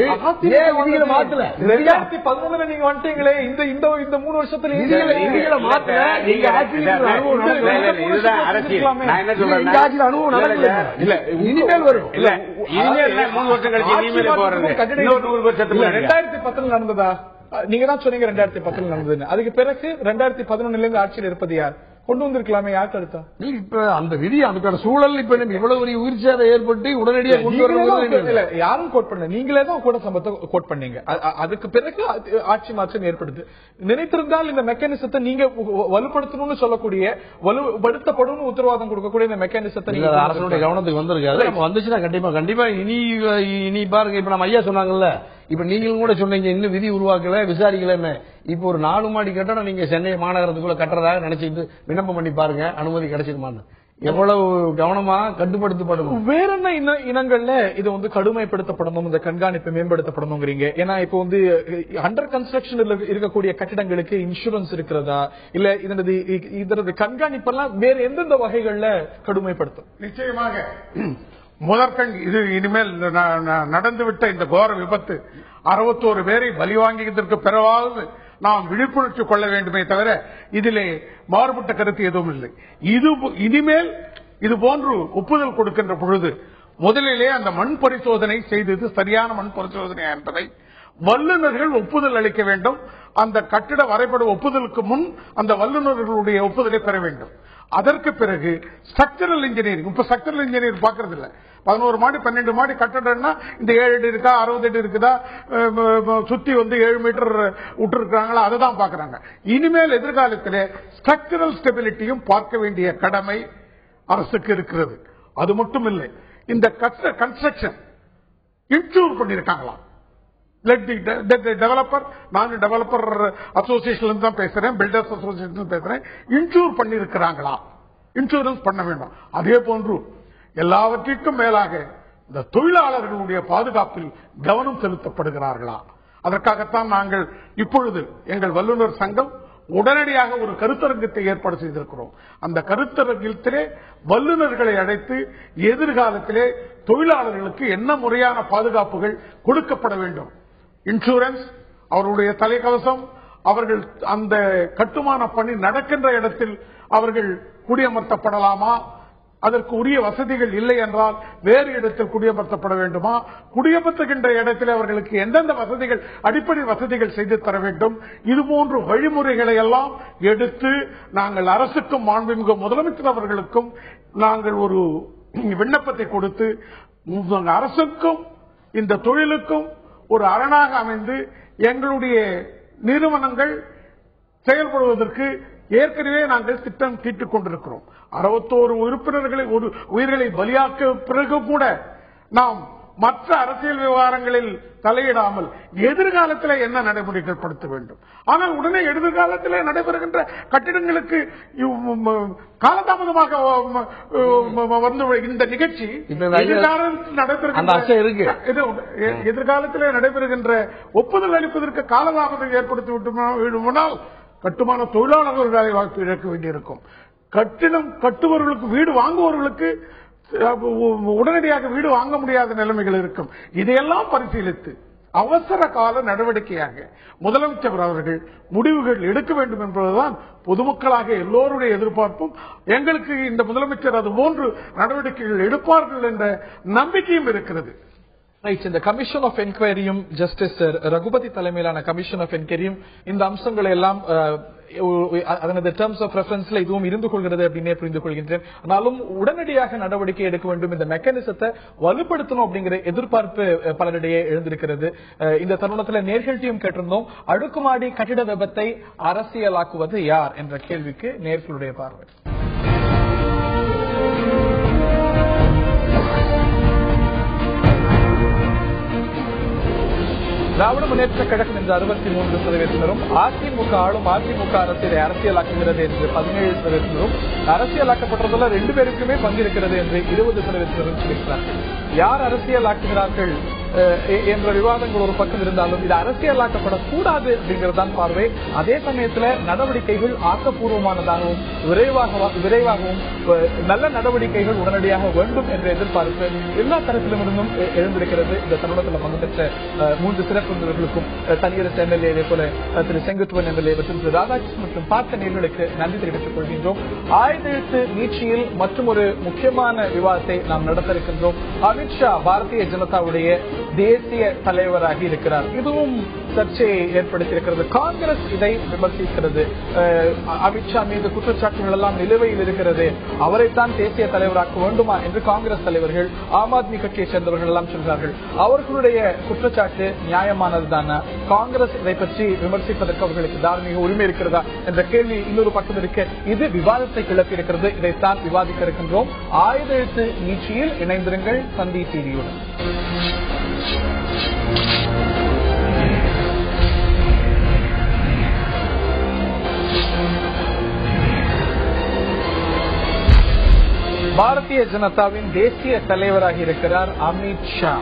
மாத்தல. 2011 நீங்க வந்துட்டீங்களே, இந்த 3 வருஷத்துல மாத்தல. நீங்க அனுபவம் இனிமேல் வரும். இல்ல, இனிமேல் 3 வருஷம் கழிச்சு இனிமேல் போறது 2010 நடந்ததா? நீங்க தான் சொன்னீங்க 2010 நடந்ததுன்னு. அதுக்கு பிறகு 2011 இருந்து ஆட்சியில் இருப்பது யார்? கொண்டு வந்திருக்கலாமே, யார் தடுத்தா? இப்ப அந்த விதி, அதுக்கான சூழல் இப்ப இவ்வளவு பெரிய உயிர் சேதம் ஏற்பட்டு உடனடியாக கொண்டு வர யாரும் கோட் பண்ணல, நீங்களே தான் கூட சம்பவத்தை கோட் பண்ணீங்க. அதுக்கு பிறகு ஆட்சி மாற்றம் ஏற்படுது. நினைத்திருந்தால் இந்த மெக்கானிசத்தை நீங்க வலுப்படுத்தணும்னு சொல்லக்கூடிய, வலுப்படுத்தப்படும் உத்தரவாதம் கொடுக்கக்கூடிய இந்த மெக்கானிசத்தை நீங்க அரசுடைய கவனத்துக்கு வந்திருக்காது. நம்ம வந்துச்சுன்னா கண்டிப்பா இனி பாருங்க. இப்ப நம்ம ஐயா சொன்னாங்கல்ல, இப்ப நீங்களும் கூட சொன்னீங்க இன்னும் விதி உருவாக்கல, விசாரிக்கலன்னு. இப்ப ஒரு 4 மாடி கட்டடம் நீங்க சென்னை மாநகரத்துக்குள்ள கட்டுறதாக நினைச்சிட்டு விண்ணப்பம் பண்ணி பாருங்க, அனுமதி கிடைச்சிருமான்னு. எவ்வளவு கவனமா கட்டுப்படுத்தப்படணும். வேற என்ன இனங்கள்ல இது கடுமைப்படுத்தப்படணும், இந்த கண்காணிப்பு மேம்படுத்தப்படணுங்கிறீங்க. ஏன்னா இப்ப அண்டர் கன்ஸ்ட்ரக்ஷன் இருக்கக்கூடிய கட்டிடங்களுக்கு இன்சூரன்ஸ் இருக்கிறதா, இல்ல இதனது கண்காணிப்பெல்லாம் வேற எந்தெந்த வகைகள்ல கடுமைப்படுத்தும்? நிச்சயமாக முதற்கண் இது இனிமேல் நடந்துவிட்ட இந்த கோர விபத்து 61 பேரை பலிவாங்கியதற்கு பிறவாவது நாம் விழிப்புணர்ச்சி கொள்ள வேண்டுமே தவிர இதிலே மாறுபட்ட கருத்து எதுவும் இல்லை. இனிமேல் இது போன்று ஒப்புதல் கொடுக்கின்ற பொழுது முதலிலே அந்த மண் பரிசோதனை செய்தது சரியான மண் பரிசோதனை என்பதை வல்லுநர்கள் ஒப்புதல் அளிக்க வேண்டும். அந்த கட்டிட வரைபட ஒப்புதலுக்கு முன் அந்த வல்லுநர்களுடைய ஒப்புதலை பெற வேண்டும். அதற்கு பிறகு ஸ்ட்ரக்சரல் இன்ஜினியரிங். இப்ப ஸ்ட்ரக்சரல் இன்ஜினியர் பாக்குறது இல்ல. 11 மாடி 12 மாடி கட்டடம்னா இந்த 7 அடி இருக்கா 60 அடி இருக்குதா சுத்தி 7 மீட்டர் விட்டு இருக்காங்களா அதுதான் பாக்குறாங்க. இனிமேல் எதிர்காலத்திலே ஸ்ட்ரக்சரல் ஸ்டெபிலிட்டியும் பார்க்க வேண்டிய கடமை அரசுக்கு இருக்கிறது. அது மட்டும் இல்லை, இந்த கன்ஸ்ட்ரக்ஷன் இன்சூர் பண்ணிருக்காங்களா? டெவலப்பர், நான் டெவலப்பர் அசோசியேஷன் தான் பேசுறேன், பில்டர்ஸ் அசோசியேஷன் பேசுறேன். இன்சூர் பண்ணிருக்கிறாங்களா? இன்சூரன்ஸ் பண்ண வேண்டும். அதே போன்று எல்லாவற்றிற்கும் மேலாக இந்த தொழிலாளர்களுடைய பாதுகாப்பில் கவனம் செலுத்தப்படுகிறார்களா? அதற்காகத்தான் நாங்கள் இப்பொழுது எங்கள் வல்லுநர் சங்கம் உடனடியாக ஒரு கருத்தரங்கத்தை ஏற்பாடு செய்திருக்கிறோம். அந்த கருத்தரங்கத்திலே வல்லுநர்களை அழைத்து எதிர்காலத்திலே தொழிலாளர்களுக்கு என்ன முறையான பாதுகாப்புகள் கொடுக்கப்பட வேண்டும், இன்சூரன்ஸ், அவருடைய தலைக்கவசம், அவர்கள் அந்த கட்டுமான பணி நடக்கின்ற இடத்தில் அவர்கள் குடியமர்த்தப்படலாமா, அதற்கு உரிய வசதிகள் இல்லை என்றால் வேறு இடத்தில் குடியமர்த்தப்பட வேண்டுமா, குடியமர்த்துகின்ற இடத்தில் அவர்களுக்கு எந்தெந்த வசதிகள், அடிப்படை வசதிகள் செய்து தர வேண்டும், இதுபோன்ற வழிமுறைகளை எல்லாம் எடுத்து நாங்கள் அரசுக்கும் மாண்புமிகு முதலமைச்சர் அவர்களுக்கும் நாங்கள் ஒரு விண்ணப்பத்தை கொடுத்து அரசுக்கும் இந்த தொழிலுக்கும் ஒரு அரணாக அமைந்து எங்களுடைய நிறுவனங்கள் செயல்படுவதற்கு ஏற்கனவே நாங்கள் திட்டம் தீட்டிக் கொண்டிருக்கிறோம். 61 உறுப்பினர்களை உயிர்களை பலியாக்க பிறகு கூட நாம் மற்ற அரசியல் விவகாரங்களில் தலையிடாமல் எதிர்காலத்தில் என்ன நடைமுறைகள் படுத்த வேண்டும். ஆனால் உடனே எதிர்காலத்தில் நடைபெறுகின்ற கட்டிடங்களுக்கு காலதாமதமாக வந்து இந்த நிகழ்ச்சி எதிர்காலத்தில் நடைபெறுகின்ற ஒப்புதல் அளிப்பதற்கு காலதாமதம் ஏற்படுத்தி விட்டுமானால் கட்டுமான தொழிலாளர்கள் வேலை வாய்ப்பு இழக்க வேண்டியிருக்கும். கட்டிடம் கட்டுபவர்களுக்கு, வீடு வாங்குபவர்களுக்கு உடனடியாக வீடு வாங்க முடியாத நிலைமைகள் இருக்கும். இதையெல்லாம் பரிசீலித்து அவசர கால நடவடிக்கையாக முதலமைச்சர் அவர்கள் முடிவுகள் எடுக்க வேண்டும் என்பதுதான் பொதுமக்களாக எல்லோருடைய எதிர்பார்ப்பும். எங்களுக்கு இந்த முதலமைச்சர் அதுபோன்று நடவடிக்கைகள் எடுப்பார்கள் என்ற நம்பிக்கையும் இருக்கிறது. இந்த கமிஷன் ஆஃப் என்கொயரியும் ஜஸ்டிஸ் ரகுபதி தலைமையிலான கமிஷன் ஆஃப் என்கொயரியும் இந்த அம்சங்களை எல்லாம் அதனது டேர்ம்ஸ் ஆஃப் ரெஃபரன்ஸ்ல இதுவும் இருந்து கொள்கிறது அப்படின்னே புரிந்து கொள்கின்றேன். ஆனாலும் உடனடியாக நடவடிக்கை எடுக்க வேண்டும், இந்த மெக்கானிசத்தை வலுப்படுத்தணும் அப்படிங்கிற எதிர்பார்ப்பு பலரிடையே எழுந்திருக்கிறது. இந்த தருணத்தில் நேர்கள்ட்டையும் கேட்டிருந்தோம், அடுக்குமாடி கட்டிட விபத்தை அரசியலாக்குவது யார் என்ற கேள்விக்கு நேர்களுடைய பார்வை. திராவிட முன்னேற்ற கழகம் என்ற 63%, அதிமுக ஆளும் அதிமுக அரசியலை அரசியலாக்குகிறது என்று 17%, அரசியலாக்கப்பட்டதுல 2 பேருக்குமே பங்கிருக்கிறது என்று 20% சொல்லியிருக்கிறார்கள். யார் அரசியலாக்குகிறார்கள் என்ற விவாதங்கள் ஒரு பக்கம் இருந்தாலும் இது அரசியலாக்கப்படக்கூடாது அப்படிங்கறதுதான் பார்வை. அதே சமயத்தில் நடவடிக்கைகள் ஆக்கப்பூர்வமானதாகவும் விரைவாகவும் நல்ல நடவடிக்கைகள் உடனடியாக வேண்டும் என்ற எதிர்பார்ப்பு எல்லா தரப்பிலும் இருந்தும் எழுந்திருக்கிறது. இந்த தருணத்தில் பங்கு பெற்ற 3 சிறப்பு விருந்தினர்களுக்கும் தனியரசு எம்எல்ஏ, இதே போல திரு செங்குட்டுவன் எம்எல்ஏ மற்றும் திரு ராதாகிருஷ்ணன் மற்றும் பார்த்த நேயர்களுக்கு நன்றி தெரிவித்துக் கொள்கின்றோம். ஆயுதெழுத்து நீட்சியில் மற்றும் ஒரு முக்கியமான விவாதத்தை நாம் நடத்த இருக்கின்றோம். அமித்ஷா பாரதிய ஜனதாவுடைய தேசிய தலைவராகி இருக்கிறார். இதுவும் சர்ச்சையை ஏற்படுத்தியிருக்கிறது. காங்கிரஸ் இதை விமர்சிக்கிறது. அமித்ஷா மீது குற்றச்சாட்டுகள் எல்லாம் நிலுவையில் இருக்கிறது, அவரைத்தான் தேசிய தலைவராக்க வேண்டுமா என்று காங்கிரஸ் தலைவர்கள், ஆம் ஆத்மி கட்சியை சேர்ந்தவர்கள் எல்லாம் சொல்கிறார்கள். அவர்களுடைய குற்றச்சாட்டு நியாயமானதுதானா? காங்கிரஸ் இதை பற்றி விமர்சிப்பதற்கு அவர்களுக்கு தார்மீக உரிமை இருக்கிறதா என்ற கேள்வி இன்னொரு பக்கம் இருக்க இது விவாதத்தை கிளப்பி இருக்கிறது. இதைத்தான் விவாதிக்க இருக்கின்றோம். ஆயுதெழுத்து நீட்சியில் இணைந்திருங்கள் சந்தி டிவியுடன். பாரதிய ஜனதாவின் தேசிய தலைவராக இருக்கிறார் அமித்ஷா.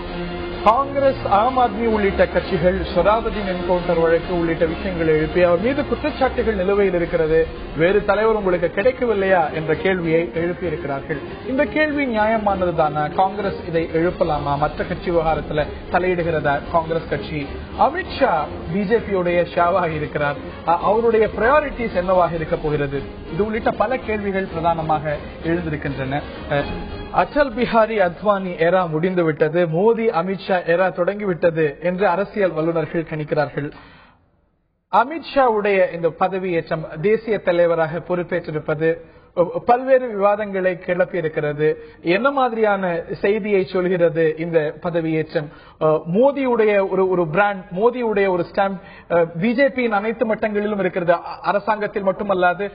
காங்கிரஸ், ஆம் ஆத்மி உள்ளிட்ட கட்சிகள் சொராபதியின் என்கவுண்டர் வழக்கு உள்ளிட்ட விஷயங்களை எழுப்பி அவர் மீது குற்றச்சாட்டுகள் நிலுவையில் இருக்கிறது, வேறு தலைவர் உங்களுக்கு கிடைக்கவில்லையா என்ற கேள்வியை எழுப்பி இருக்கிறார்கள். இந்த கேள்வி நியாயமானதுதானா? காங்கிரஸ் இதை எழுப்பலாமா? மற்ற கட்சி விவகாரத்தில் தலையிடுகிறதா காங்கிரஸ் கட்சி? அமித்ஷா பிஜேபியுடைய ஷாவாக இருக்கிறார், அவருடைய பிரையாரிட்டிஸ் என்னவாக இருக்க போகிறது? இது உள்ளிட்ட பல கேள்விகள் பிரதானமாக எழுந்திருக்கின்றன. அடல் பிஹாரி அத்வானி ஏரா முடிந்துவிட்டது, மோடி அமித்ஷா ஏரா தொடங்கிவிட்டது என்று அரசியல் வல்லுநர்கள் கணிக்கிறார்கள். அமித்ஷாவுடைய இந்த பதவியேற்றம், தேசிய தலைவராக பொறுப்பேற்றிருப்பது பல்வேறு விவாதங்களை கிளப்பி இருக்கிறது. என்ன மாதிரியான செய்தியை சொல்கிறது இந்த பதவியேற்றம்? மோடியுடைய ஒரு பிராண்ட், மோடியுடைய ஒரு ஸ்டாம்ப் பிஜேபியின் அனைத்து மட்டங்களிலும் இருக்கிறது, அரசாங்கத்தில் மட்டுமல்லாது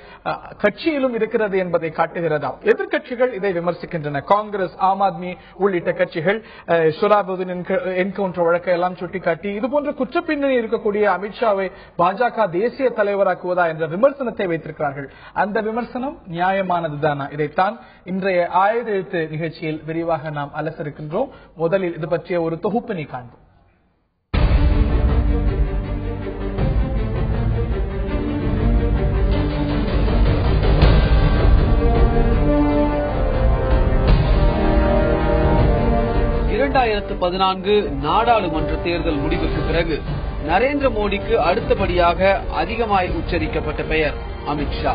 கட்சியிலும் இருக்கிறது என்பதை காட்டுகிறதா? எதிர்கட்சிகள் இதை விமர்சிக்கின்றன. காங்கிரஸ், ஆம் ஆத்மி உள்ளிட்ட கட்சிகள் ஷொராபுதீன் என்கவுண்டர் வழக்கை எல்லாம் சுட்டிக்காட்டி இதுபோன்ற குற்றப்பின்னணி இருக்கக்கூடிய அமித்ஷாவை பாஜக தேசிய தலைவராக்குவதா என்ற விமர்சனத்தை வைத்திருக்கிறார்கள். அந்த விமர்சனம் நியாயமானதுதானா? இதைத்தான் இன்றைய ஆயுத எழுத்து நிகழ்ச்சியில் விரிவாக நாம் அலசரிக்கின்றோம். முதலில் இது பற்றிய ஒரு தொகுப்பினை காண்போம். நாடாளுமன்ற தேர்தல் முடிவுக்கு பிறகு நரேந்திர மோடிக்கு அடுத்தபடியாக அதிகமாய் உச்சரிக்கப்பட்ட பெயர் அமித்ஷா.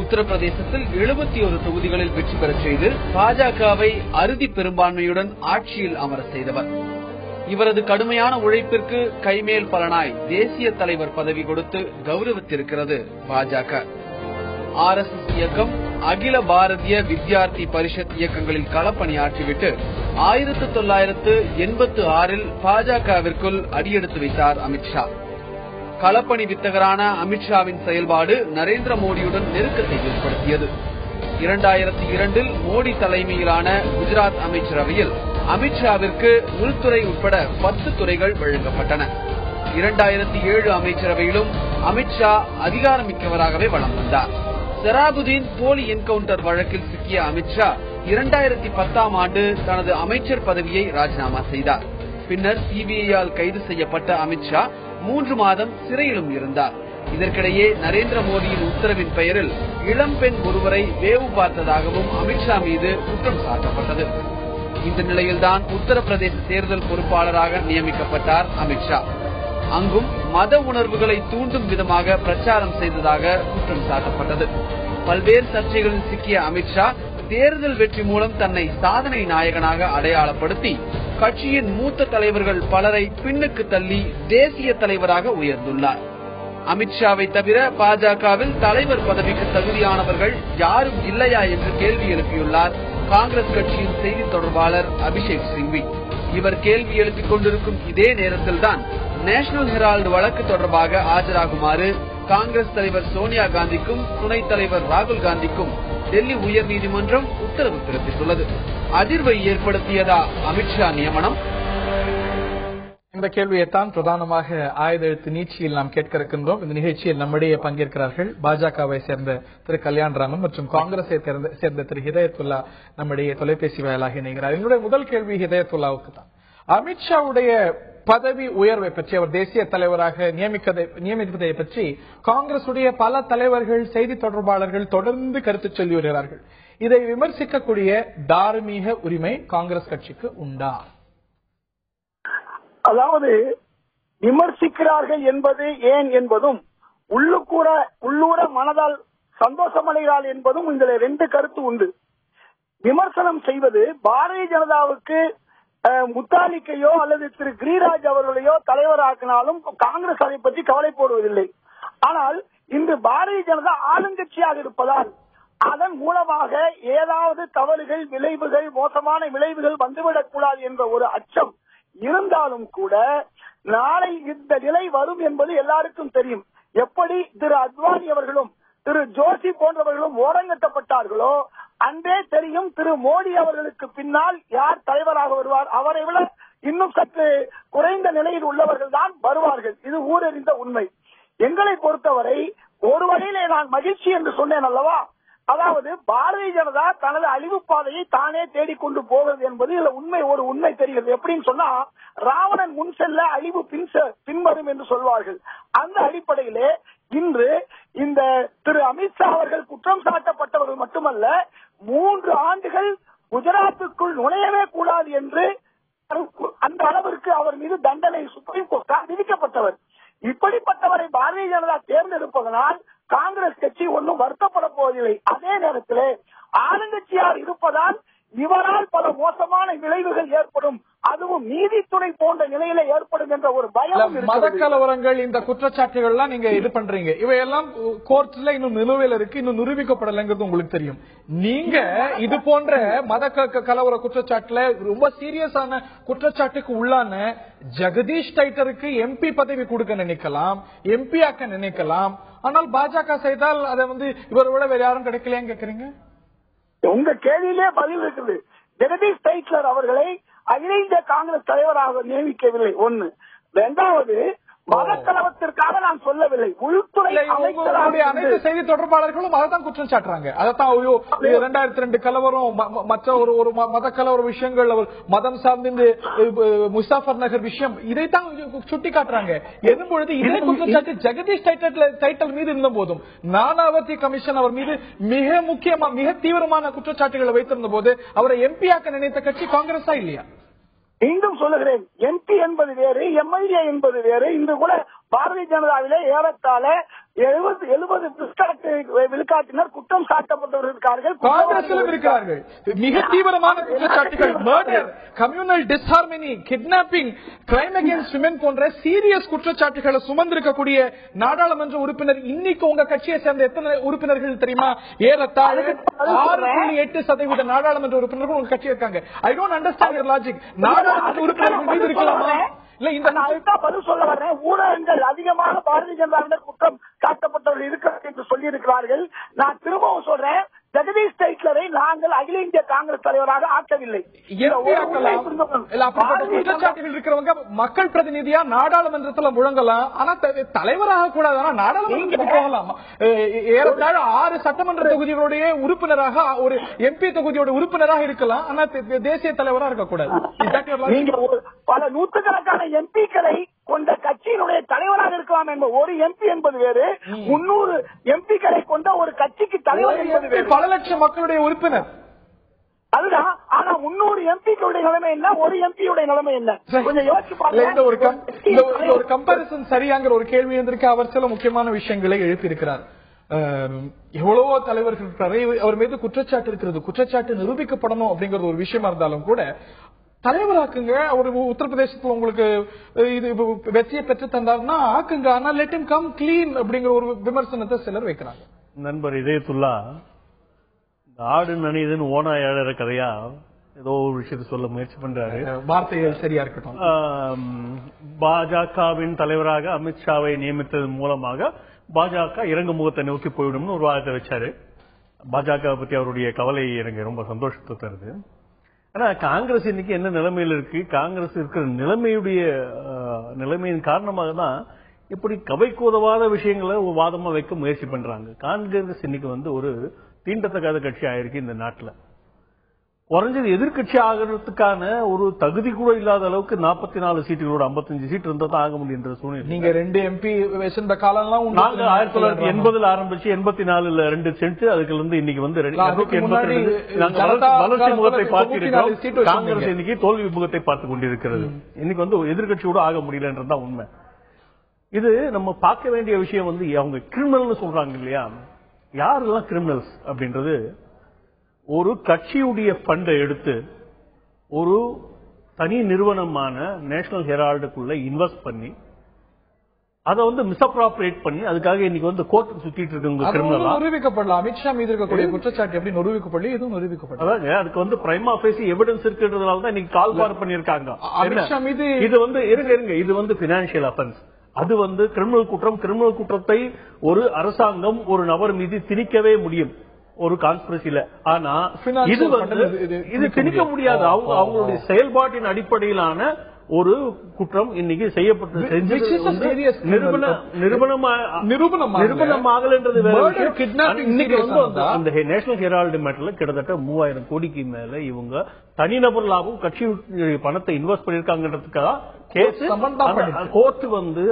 உத்தரப்பிரதேசத்தில் 71 தொகுதிகளில் வெற்றி பெறச் செய்து பாஜகவை அறுதி பெரும்பான்மையுடன் ஆட்சியில் அமர செய்தவர். இவரது கடுமையான உழைப்பிற்கு கைமேல் பலனாய் தேசிய தலைவர் பதவி கொடுத்து கௌரவித்திருக்கிறது பாஜக. RSS இயக்கம், அகில பாரதிய வித்யார்த்தி பரிஷத் இயக்கங்களில் களப்பணியாற்றிவிட்டு 1986 பாஜகவிற்குல் அடியெடுத்து வைத்தார் அமித்ஷா. களப்பணி வித்தகரான அமித்ஷாவின் செயல்பாடு நரேந்திர மோடியுடன் நெருக்கத்தை ஏற்படுத்தியது. 2002 மோடி தலைமையிலான குஜராத் அமைச்சரவையில் அமித்ஷாவிற்கு உள்துறை உட்பட 10 துறைகள் வழங்கப்பட்டன. 2007 அமைச்சரவையிலும் அமித்ஷா அதிகாரமிக்கவராகவே வலம் வந்தார். ஷொராபுதீன் போலி என்கவுண்டர் வழக்கில் சிக்கிய அமித்ஷா 2010 தனது அமைச்சர் பதவியை ராஜினாமா செய்தார். பின்னர் சிபிஐயால் கைது செய்யப்பட்ட அமித்ஷா 3 மாதம் சிறையிலும் இருந்தார். இதற்கிடையே நரேந்திர மோடியின் உத்தரவின் பெயரில் இளம்பெண் ஒருவரை வேவு பார்த்ததாகவும் அமித்ஷா மீது குற்றம் சாட்டப்பட்டது. இந்த நிலையில்தான் உத்தரப்பிரதேச தேர்தல் பொறுப்பாளராக நியமிக்கப்பட்டார் அமித்ஷா. அங்கும் மத உணர்வுகளை தூண்டும் விதமாக பிரச்சாரம் செய்ததாக குற்றம் சாட்டப்பட்டது. பல்வேறு சர்ச்சைகளில் சிக்கிய அமித்ஷா தேர்தல் வெற்றி மூலம் தன்னை சாதனை நாயகனாக அடையாளப்படுத்தி கட்சியின் மூத்த தலைவர்கள் பலரை பின்னுக்கு தள்ளி தேசிய தலைவராக உயர்ந்துள்ளார். அமித்ஷாவை தவிர பாஜகவில் தலைவர் பதவிக்கு தகுதியானவர்கள் யாரும் இல்லையா என்று கேள்வி எழுப்பியுள்ளார் காங்கிரஸ் கட்சியின் செய்தி தொடர்பாளர் அபிஷேக் சிங்வி. இவர் கேள்வி எழுப்பிக் கொண்டிருக்கும் இதே நேரத்தில்தான் நேஷனல் ஹெரால்டு வழக்கு தொடர்பாக ஆஜராகுமாறு காங்கிரஸ் தலைவர் சோனியா காந்திக்கும் துணைத் தலைவர் ராகுல் காந்திக்கும் டெல்லி உயர்நீதிமன்றம் உத்தரவு பிறப்பித்துள்ளது. அதிர்வை ஏற்படுத்தியதா அமித்ஷா நியமனம்? இந்த கேள்வியைத்தான் பிரதானமாக ஆயுத எழுத்து நீட்சியில் நாம் கேட்க இருக்கின்றோம். இந்த நிகழ்ச்சியில் நம்மிடையே பங்கேற்கிறார்கள் பாஜகவை சேர்ந்த திரு கல்யாண்ராமன் மற்றும் காங்கிரஸை சேர்ந்த திரு ஹிதயத்துல்லா நம்மிடையே தொலைபேசி வாயிலாக இணைகிறார். என்னுடைய முதல் கேள்வி ஹிதயத்துல்லாவுக்கு தான். அமித்ஷாவுடைய பதவி உயர்வை பற்றி, அவர் தேசிய தலைவராக நியமிப்பதை பற்றி காங்கிரசுடைய பல தலைவர்கள், செய்தி தொடர்பாளர்கள் தொடர்ந்து கருத்து சொல்லி வருகிறார்கள். இதை விமர்சிக்கக்கூடிய தார்மீக உரிமை காங்கிரஸ் கட்சிக்கு உண்டா? அதாவது விமர்சிக்கிறார்கள் என்பது ஏன் என்பதும் உள்ளூர மனதால் சந்தோஷமடைகிறாள் என்பதும் இந்த 2 கருத்து உண்டு. விமர்சனம் செய்வது பாரதிய ஜனதாவுக்கு முத்தாலிக்கையோ அல்லது திரு கிரிராஜ் அவர்களையோ தலைவராக்கினாலும் காங்கிரஸ் அதை பற்றி கவலை போடுவதில்லை. ஆனால் இன்று பாரதிய ஜனதா ஆளுங்கட்சியாக இருப்பதால் அதன் மூலமாக ஏதாவது தவறுகள், விளைவுகள், மோசமான விளைவுகள் வந்துவிடக் கூடாது என்ற ஒரு அச்சம் இருந்தாலும் கூட நாளை இந்த நிலை வரும் என்பது எல்லாருக்கும் தெரியும். எப்படி திரு அத்வானி அவர்களும் திரு ஜோஷி போன்றவர்களும் ஓரங்கட்டப்பட்டார்களோ அன்றே தெரியும் திரு மோடி அவர்களுக்கு பின்னால் யார் தலைவராக வருவார். அவரை விட இன்னும் சற்று குறைந்த நிலையில் உள்ளவர்கள் தான் வருவார்கள். இது ஊரறிந்த உண்மை. எங்களை பொறுத்தவரை ஒரு வகையிலே நான் மகிழ்ச்சி என்று சொன்னேன் அல்லவா? அதாவது பாரதிய ஜனதா தனது அழிவு பாதையை தானே தேடிக்கொண்டு போகிறது என்பது இதுல ஒரு உண்மை தெரிகிறது. எப்படின்னு சொன்னா, ராவணன் முன் செல்ல அழிவு பின்வரும் என்று சொல்வார்கள். அந்த அடிப்படையிலே இன்று இந்த திரு அமித்ஷா அவர்கள் குற்றம் சாட்டப்பட்டவர்கள் மட்டுமல்ல, 3 ஆண்டுகள் குஜராத்துக்குள் நுழையவே கூடாது என்று அந்த அளவிற்கு அவர் மீது தண்டனை சுப்ரீம் கோர்ட்டால் விதிக்கப்பட்டவர். இப்படிப்பட்டவரை பாரதிய ஜனதா தேர்ந்தெடுப்பதனால் காங்கிரஸ் கட்சி ஒன்றும் வருத்தப்பட போவதில்லை. அதே நேரத்தில் ஆளுங்கட்சியார் இருப்பதால் இவரால் பல மோசமான விளைவுகள் ஏற்படும், அதுவும் நீதித்துறை போன்ற நிலையில ஏற்படும் என்ற ஒரு பயம். மத கலவரங்கள், இந்த குற்றச்சாட்டுகள்லாம் நீங்க இது பண்றீங்க, இவையெல்லாம் கோர்ட்ல இன்னும் நிலுவையில் இருக்கு, இன்னும் நிரூபிக்கப்படலைங்கிறது உங்களுக்கு தெரியும். நீங்க இது போன்ற மத கலவர குற்றச்சாட்டுல ரொம்ப சீரியஸான குற்றச்சாட்டுக்கு உள்ளான ஜெகதீஷ் டைட்டருக்கு எம்பி பதவி கொடுக்க நினைக்கலாம், எம்பி ஆக்க நினைக்கலாம். ஆனால் பாஜக செய்தால் அதை இவரை விட வேற யாரும் கிடைக்கலையான்னு கேக்குறீங்க. உங்க கேள்வியிலே பதில் இருக்குது. ஜெகதீஷ் டைட்லர் அவர்களை அகில இந்திய காங்கிரஸ் தலைவராக நியமிக்கவில்லை. ஒன்னு. இரண்டாவது, மதக்கலவத்திற்காக நான் சொல்லவில்லை, உள்துறை அனைத்து செய்தி தொடர்பாளர்களும் அதைத்தான் குற்றம் சாட்டுறாங்க. அதைத்தான் 2002 கலவரம், மற்ற ஒரு மத கலவர விஷயங்கள், மதம் சார்ந்து முசாஃபர் நகர் விஷயம், இதைத்தான் சுட்டி காட்டுறாங்க. எனும்பொழுது இதே குற்றச்சாட்டு ஜெகதீஷ் டைட்டல் மீது இருந்த போதும், நானாவதி கமிஷன் அவர் மீது மிக தீவிரமான குற்றச்சாட்டுகளை வைத்திருந்த போது அவரை எம்பி ஆக்க நினைத்த கட்சி காங்கிரஸா இல்லையா? மீண்டும் சொல்லுகிறேன், எம்பி என்பது வேறு, எம்எல்ஏ என்பது வேறு. இன்று கூட பாரதிய ஜனதாவிலே ஏறத்தாழ 70 விழுக்காட்டினர் குற்றம் சாட்டப்பட்டவர்கள் இருக்கார்கள், காங்கிரசிலும் இருக்கிறார்கள். மிக தீவிரமான குற்றச்சாட்டுகள், murder, communal disharmony, kidnapping, crime against women போன்ற சீரியஸ் குற்றச்சாட்டுகளை சுமந்திருக்கக்கூடிய நாடாளுமன்ற உறுப்பினர் இன்னைக்கு உங்க கட்சியை சேர்ந்த எத்தனை உறுப்பினர்கள் தெரியுமா? ஏறத்தாழ 6.8% நாடாளுமன்ற உறுப்பினர்கள் உங்க கட்சி இருக்காங்க. I don't understand your logic. நாடாளுமன்ற உறுப்பினர்கள் மீது இருக்கலாமா? இல்ல, இந்த பதில் சொல்ல வர்றேன். ஊடகங்கள் அதிகமாக பாரதிய ஜனதாவினர் குற்றம் சாட்டப்பட்டவர்கள் இருக்கிறார்கள் என்று சொல்லி இருக்கிறார்கள். நான் திரும்பவும் சொல்றேன், ஜெகதீஷ் டைட்லரை நாங்கள் அகில இந்திய காங்கிரஸ் தலைவராக ஆக்கவில்லை. குற்றச்சாட்டுகள் இருக்கிறவங்க மக்கள் பிரதிநிதியா நாடாளுமன்றத்தில் முழங்கலாம், ஆனா தலைவராக கூடாது. நாடாளுமன்றத்துக்கு போகலாம். ஏறத்தாழ 6 சட்டமன்ற தொகுதிகளுடைய உறுப்பினராக, ஒரு எம்பி தொகுதியோட உறுப்பினராக இருக்கலாம், ஆனா தேசிய தலைவராக இருக்கக்கூடாது. பல நூற்றுக்கணக்கான எம்பிக்களை கொண்ட கட்சியினுடைய தலைவராக இருக்கலாம் என்பது ஒரு எம்பி என்பது வேறு, 300 எம்பிக்களை கொண்ட ஒரு கட்சிக்கு தலைவர் என்பது வேறு. பல லட்சம் மக்களுடைய உறுப்பினர் அதுதான். ஆனா 300 எம்பிக்களுடைய நிலைமை என்ன, ஒரு எம்பியுடைய நிலைமை என்ன? கொஞ்சம் யோசிச்சு பாருங்க. ஒரு கம்பாரிசன் சரியாங்கிற ஒரு கேள்வி வந்திருக்கு. அவர் சில முக்கியமான விஷயங்களை எழுப்பியிருக்கிறார். எவ்வளவோ தலைவர்கள் இருக்கிறாரு, அவர் மீது குற்றச்சாட்டு இருக்கிறது, குற்றச்சாட்டு நிரூபிக்கப்படணும் அப்படிங்கறது ஒரு விஷயமா இருந்தாலும் கூட தலைவராக்குங்க. ஒரு உத்தரப்பிரதேசத்துல உங்களுக்கு இது வெற்றியை பெற்று தந்தாருன்னா ஆக்குங்க, ஆனா லெட் ஹிம் கம் கிளீன் அப்படிங்கிற ஒரு விமர்சனத்தை சிலர் வைக்கிறாங்க. நண்பர் இதயத்துல்லா ஆடு நனிதன் ஓனாய் அழற கதையா ஏதோ ஒரு விஷயத்தை சொல்ல முயற்சி பண்றாரு. வார்த்தைகள் சரியா இருக்கட்டும். பாஜகவின் தலைவராக அமித்ஷாவை நியமித்ததன் மூலமாக பாஜக இறங்கு முகத்தை நோக்கி போய்விடும் ஒரு வாதத்தை வச்சாரு. பாஜக பத்தி அவருடைய கவலை எனக்கு ரொம்ப சந்தோஷத்தை தருது. ஆனா காங்கிரஸ் இன்னைக்கு என்ன நிலைமையில இருக்கு, காங்கிரஸ் இருக்கிற நிலைமையின் காரணமாக தான் இப்படி கவைக்கு உதவாத விஷயங்களை ஒரு வாதமா வைக்க முயற்சி பண்றாங்க. காங்கிரஸ் இன்னைக்கு ஒரு தீண்டத்தக்காத கட்சி ஆயிருக்கு இந்த நாட்டுல. குறைஞ்சது எதிர்கட்சி ஆகிறதுக்கான ஒரு தகுதி கூட இல்லாத அளவுக்கு 44 சீட்டுகளோட 55 சீட் இருந்தா தான் ஆக முடியுன்ற சூழ்நிலை. நீங்க 2 MP வச்சிருந்த காலம்லாம் நாங்க 1980 ஆரம்பிச்சு 84ல 2 சென்ட், அதுக்கு இருந்து இன்னைக்கு 282 வளர்ச்சி முகத்தை பார்த்திருக்கோம். காங்கிரஸ் இன்னைக்கு தோல்வி முகத்தை பார்த்துக் கொண்டிருக்கிறது. இன்னைக்கு எதிர்கட்சியோட ஆக முடியலன்றதுதான் உண்மை. இது நம்ம பார்க்க வேண்டிய விஷயம். அவங்க கிரிமினல் சொல்றாங்க இல்லையா, யாரெல்லாம் கிரிமினல்ஸ் அப்படின்றது, ஒரு கட்சியுடைய ஃபண்டை எடுத்து ஒரு தனி நிறுவனமான நேஷனல் ஹெரால்டுக்குள்ள இன்வெஸ்ட் பண்ணி அதை மிஸ்அப்ராப்ரியேட் பண்ணி அதுக்காக இன்னைக்கு கோர்ட்டுக்கு சுத்திட்டு இருக்க கிரிமினலா நிரூபிக்கப்படலாம். அமித்ஷா மீது இருக்கக்கூடிய குற்றச்சாட்டு எப்படி நிரூபிக்கப்படல, எதுவும் நிரூபிக்கப்படல. அதாங்க அதுக்கு பிரைமா ஃபேசி எவிடன்ஸ் இருக்குன்றதுனால தான் இன்னைக்கு கால் பார் பண்ணிருக்காங்க. அமித்ஷா மீது இருங்க இது பினான்சியல் அஃபென்ஸ், அது கிரிமினல் குற்றம். கிரிமினல் குற்றத்தை ஒரு அரசாங்கம் ஒரு நபர் மீது திணிக்கவே முடியும் ஒரு கான்ஸ்பிரசில. ஆனா இது திணிக்க முடியாது. அவங்களுடைய செயல்பாட்டின் அடிப்படையிலான ஒரு குற்றம் இன்னைக்கு செய்யப்பட்டது. நிரூபணமாகலன்றது அந்த நேஷனல் ஹெரால்டு மேட்டர்ல கிட்டத்தட்ட 3000 கோடிக்கு மேல இவங்க தனிநபர் லாபம் கட்சி பணத்தை இன்வெஸ்ட் பண்ணிருக்காங்கன்றதுக்காக கேஸ் கோர்ட்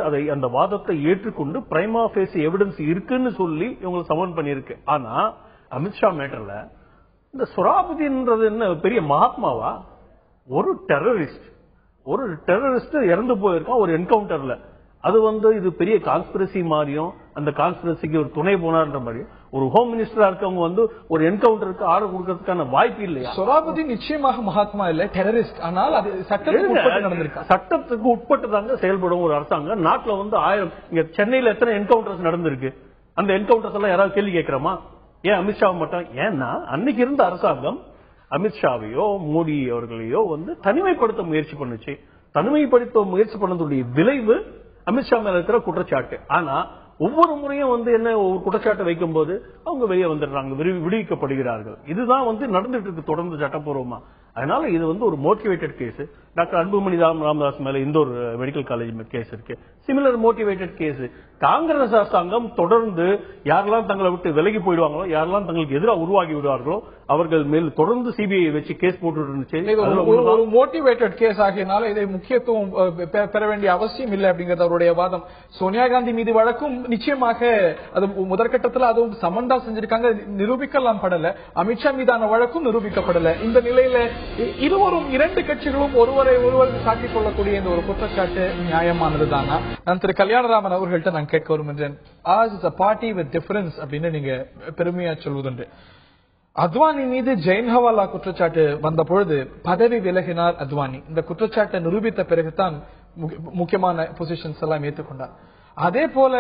அதை அந்த வாதத்தை ஏற்றுக்கொண்டு பிரைமா ஃபேசி எவிடன்ஸ் இருக்குன்னு சொல்லி இவங்க சமன் பண்ணிருக்கு. ஆனா அமித்ஷா மேட்டர்ல இந்த சொராபுதீன்றது என்ன பெரிய மகாத்மாவா? ஒரு டெரரிஸ்ட் இறந்து போயிருக்கான் ஒரு என்கவுண்டர்ல. அது இது பெரிய கான்ஸ்பிரசி மாதிரியும் அந்த கான்ஸ்பிரசிக்கு ஒரு துணை போனார்ன்ற மாதிரி ஒரு ஹோம் மினிஸ்டரா இருக்கவங்க வந்து ஒரு என்கவுண்டருக்கு ஆர்டர் கொடுக்கறதுக்கான வாய்ப்பு இல்லையா? சொராபுதீன் நிச்சயமாக மகாத்மா இல்ல, டெரரிஸ்ட். ஆனால் அது சட்டத்துக்கு உட்பட்டு தாங்க செயல்படும் ஒரு அரசாங்கம். நாட்டுல வந்து 1000 இங்க சென்னையில எத்தனை என்கவுண்டர்ஸ் நடந்திருக்கு? அந்த என்கவுண்டர்ஸ் எல்லாம் யாராவது கேள்வி கேட்கிறோமா? ஏன் அமித்ஷா மட்டும்? ஏன்னா அன்னைக்கு இருந்த அரசாங்கம் அமித்ஷாவையோ மோடி அவர்களையோ வந்து தனிமைப்படுத்த முயற்சி பண்ணுச்சு. தனிமைப்படுத்த முயற்சி பண்ணதுடைய விளைவு அமித்ஷா மேல இருக்கிற குற்றச்சாட்டு. ஆனா ஒவ்வொரு முறையும் வந்து என்ன ஒரு குற்றச்சாட்டை வைக்கும் போது அவங்க வெளியே வந்துடுறாங்க, விடுவிக்கப்படுகிறார்கள். இதுதான் வந்து நடந்துட்டு இருக்கு தொடர்ந்து சட்டப்பூர்வமா. அதனால இது வந்து ஒரு motivated case. Doctor Anbumani Ramadoss மேல இந்த ஒரு மெடிக்கல் காலேஜ் கேஸ் இருக்கு, சிமிலர் மோட்டிவேட்டட் கேஸ். காங்கிரஸ் அரசாங்கம் தொடர்ந்து யாரெல்லாம் தங்களை விட்டு விலகி போயிடுவாங்களோ, யாரெல்லாம் தங்களுக்கு எதிராக உருவாகி விடுவார்களோ அவர்கள் மேல் தொடர்ந்து சிபிஐ வச்சு கேஸ் போட்டு இருந்துச்சு. ஒரு மோட்டிவேட்டட் கேஸ் ஆகியனால இதை முக்கியத்துவம் பெற வேண்டிய அவசியம் இல்லை அப்படிங்கிறது அவருடைய வாதம். சோனியா காந்தி மீது வழக்கும் நிச்சயமாக அது முதற்கட்டத்தில் அதுவும் சமன் தான் செஞ்சிருக்காங்க, நிரூபிக்கலாம் படல. அமித்ஷா மீதான வழக்கும் நிரூபிக்கப்படல. இந்த நிலையில இருவரும், இரண்டு கட்சிகளும் ஒருவரை ஒருவர் சாட்டிக் கொள்ளக்கூடிய இந்த ஒரு குற்றச்சாட்டு நியாயமானதுதானா? நான் திரு கல்யாணராமன் அவர்கள்ட்ட நான் கேட்க விரும்புகிறேன். As is a party with difference அப்படின்னு நீங்க பெருமையா சொல்வதுண்டு. அத்வானி மீது ஜெயின் ஹவாலா குற்றச்சாட்டு வந்த பொழுது பதவி விலகினார் அத்வானி. இந்த குற்றச்சாட்டை நிரூபித்த பிறகுதான் முக்கியமான பொசிஷன்ஸ் எல்லாம் ஏற்றுக்கொண்டார். அதே போல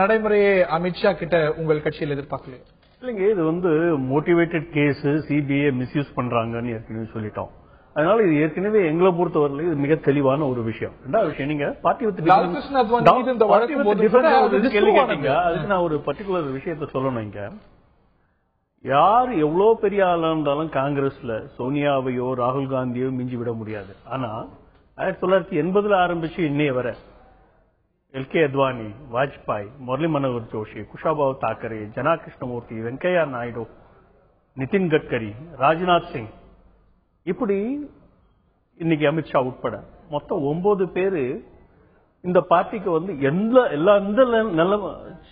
நடைமுறையை அமித்ஷா கிட்ட உங்கள் கட்சியில் எதிர்பார்க்கலையே? இல்லைங்க, இது வந்து மோட்டிவேட்டட் கேஸ், சிபிஐ மிஸ்யூஸ் பண்றாங்கன்னு ஏற்கனவே சொல்லிட்டோம். அதனால இது ஏற்கனவே எங்களை பொறுத்தவரையில இது மிக தெளிவான ஒரு விஷயம். ரெண்டாவது விஷயம், நீங்க பார்ட்டி வித் கேள்வி கேட்டீங்க, அதுக்கு நான் ஒரு பர்டிகுலர் விஷயத்த சொல்லணும். இங்க யார் எவ்வளவு பெரிய ஆளா இருந்தாலும் காங்கிரஸ்ல சோனியாவையோ ராகுல் காந்தியோ மிஞ்சி விட முடியாது. ஆனா 1980 ஆரம்பிச்சு இன்னைய வர எல்கே அத்வானி, வாஜ்பாய், முரளி மனோகர் ஜோஷி, குஷாபாவ் தாக்கரே, ஜனா கிருஷ்ணமூர்த்தி, வெங்கையா நாயுடு, நிதின் கட்கரி, ராஜ்நாத் சிங், இப்படி இன்னைக்கு அமித்ஷா உட்பட மொத்தம் 9 பேரு இந்த பார்ட்டிக்கு வந்து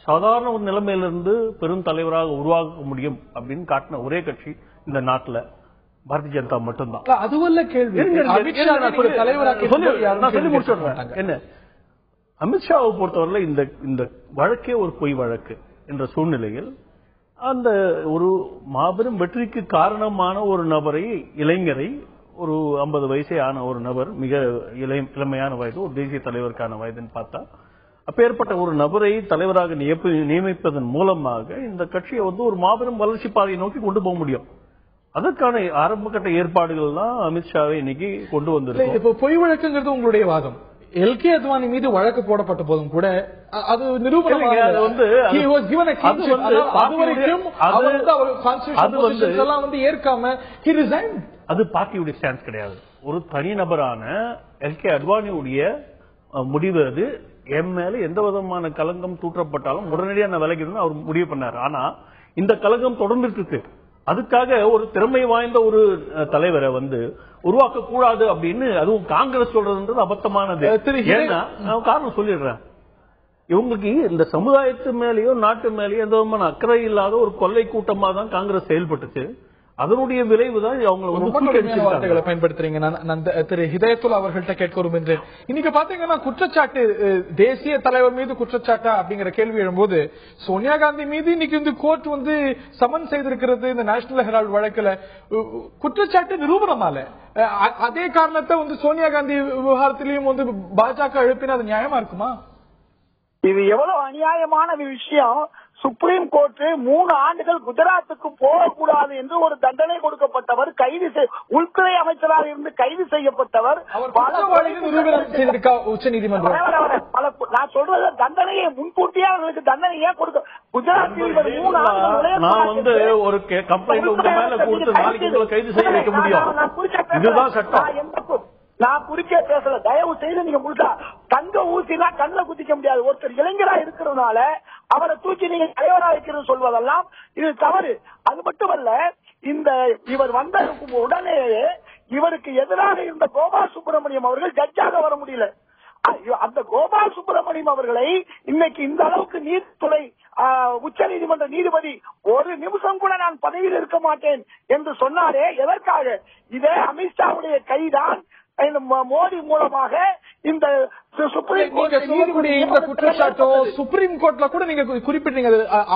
சாதாரண ஒரு நிலைமையிலிருந்து பெரும் தலைவராக உருவாக்க முடியும் அப்படின்னு காட்டின ஒரே கட்சி இந்த நாட்டுல பாரதிய ஜனதா மட்டும்தான். அதுவல்ல கேள்வி. என்ன அமித்ஷாவை பொறுத்தவரை இந்த வழக்கே ஒரு பொய் வழக்கு என்ற சூழ்நிலையில் அந்த ஒரு மாபெரும் வெற்றிக்கு காரணமான ஒரு நபரை, இளைஞரை, ஒரு 50 வயசே ஆன ஒரு நபர், மிக இளமையான வயது, ஒரு தேசிய தலைவருக்கான வயதுன்னு பார்த்தா, அப்பேற்பட்ட ஒரு நபரை தலைவராக நியமிப்பதன் மூலமாக இந்த கட்சியை வந்து ஒரு மாபெரும் வளர்ச்சி பாதையை நோக்கி கொண்டு போக முடியும். அதற்கான ஆரம்பகட்ட ஏற்பாடுகள் தான் அமித்ஷாவை இன்னைக்கு கொண்டு வந்திருக்கு. இப்போ பொய் வழக்குங்கிறது உங்களுடைய வாதம். எல்கே அத்வானி மீது வழக்கு போடப்பட்ட போதும் கூட அது நிரூபணம் ஏற்காம அது பார்ட்டியுடைய ஸ்டான்ஸ் கிடையாது. ஒரு தனிநபரான எல்கே அத்வானியுடைய முடிவு அது. என் மேல எந்த விதமான கலங்கம் தூற்றப்பட்டாலும் உடனடியாக நான் விலகிடணும் அவர் முடிவு பண்ணாரு. ஆனா இந்த கலங்கம் தொடர்ந்துட்டு இருக்கு. அதுக்காக ஒரு திறமை வாய்ந்த ஒரு தலைவரை வந்து உருவாக்க கூடாது அப்படின்னு அதுவும் காங்கிரஸ் சொல்றதுன்றது அபத்தமானது. ஏன்னா நான் காரணம் சொல்லிடுறேன், இவங்களுக்கு இந்த சமுதாயத்து மேலேயோ நாட்டு மேலேயோ எந்த விதமான அக்கறை இல்லாத ஒரு கொள்ளை கூட்டமா தான் காங்கிரஸ் செயல்பட்டுச்சு. அதனுடைய விளைவு தான் வார்த்தைகளை பயன்படுத்துறீங்க. நான் திரு ஹிதயத்துல்லா அவர்கள்ட்ட கேட்க விரும்புகிறேன். இன்னைக்கு பாத்தீங்கன்னா குற்றச்சாட்டு தேசிய தலைவர் மீது குற்றச்சாட்டா அப்படிங்கிற கேள்வி எழும்போது சோனியா காந்தி மீது இன்னைக்கு இந்த கோர்ட் வந்து சமன் செய்திருக்கிறது. இந்த நேஷனல் ஹெரால்ட் வழக்குல குற்றச்சாட்டு நிரூபணமால அதே காரணத்தை வந்து சோனியா காந்தி விவகாரத்திலையும் வந்து பாஜக எழுப்பினா அது நியாயமா இருக்குமா? இது எவ்வளவு அநியாயமான விஷயம். சுப்ரீம் கோர்ட் 3 ஆண்டுகள் குஜராத்துக்கு போகக்கூடாது என்று ஒரு தண்டனை கொடுக்கப்பட்டவர், உள்துறை அமைச்சராக இருந்து கைது செய்யப்பட்டவர், உச்ச நீதிமன்றம். நான் சொல்றது தண்டனையை முன்கூட்டியே அவர்களுக்கு தண்டனை ஏன் கொடுக்க? குஜராத்தில் 3 ஆண்டுகள் நான் வந்து ஒரு கம்ப்ளைண்ட் உங்க மேல கொடுத்து நாளைக்கு உங்களை கைது செய்ய வைக்க முடியும். இதுதான் சட்டம். நான் குறுக்கே பேசல, தயவு செய்து நீங்க முழுக்க தங்க ஊசினா கண்ணில் குத்திக்க முடியாது. ஒருத்தர் இளைஞரா இருக்கிறதுனால அவரை தூக்கி நீங்க தலைவரா வைக்கிறது சொல்வதெல்லாம் இது தவறு. அது மட்டுமல்ல, இவர் வந்த உடனே இவருக்கு எதிராக இருந்த கோபால் சுப்பிரமணியம் அவர்கள் ஜட்ஜாக வர முடியல. அந்த கோபால் சுப்பிரமணியம் அவர்களை இன்னைக்கு இந்த அளவுக்கு நீதித்துறை உச்ச நீதிமன்ற நீதிபதி ஒரு நிமிஷம் கூட நான் பதவியில் இருக்க மாட்டேன் என்று சொன்னாரே, எதற்காக? இதே அமித்ஷாவுடைய கைதான் மோடி மூலமாக இந்த சுப்ரீம் நீங்க சொல்லக்கூடிய இந்த குற்றச்சாட்டோ சுப்ரீம் கோர்ட்ல கூட நீங்க குறிப்பிட்டீங்க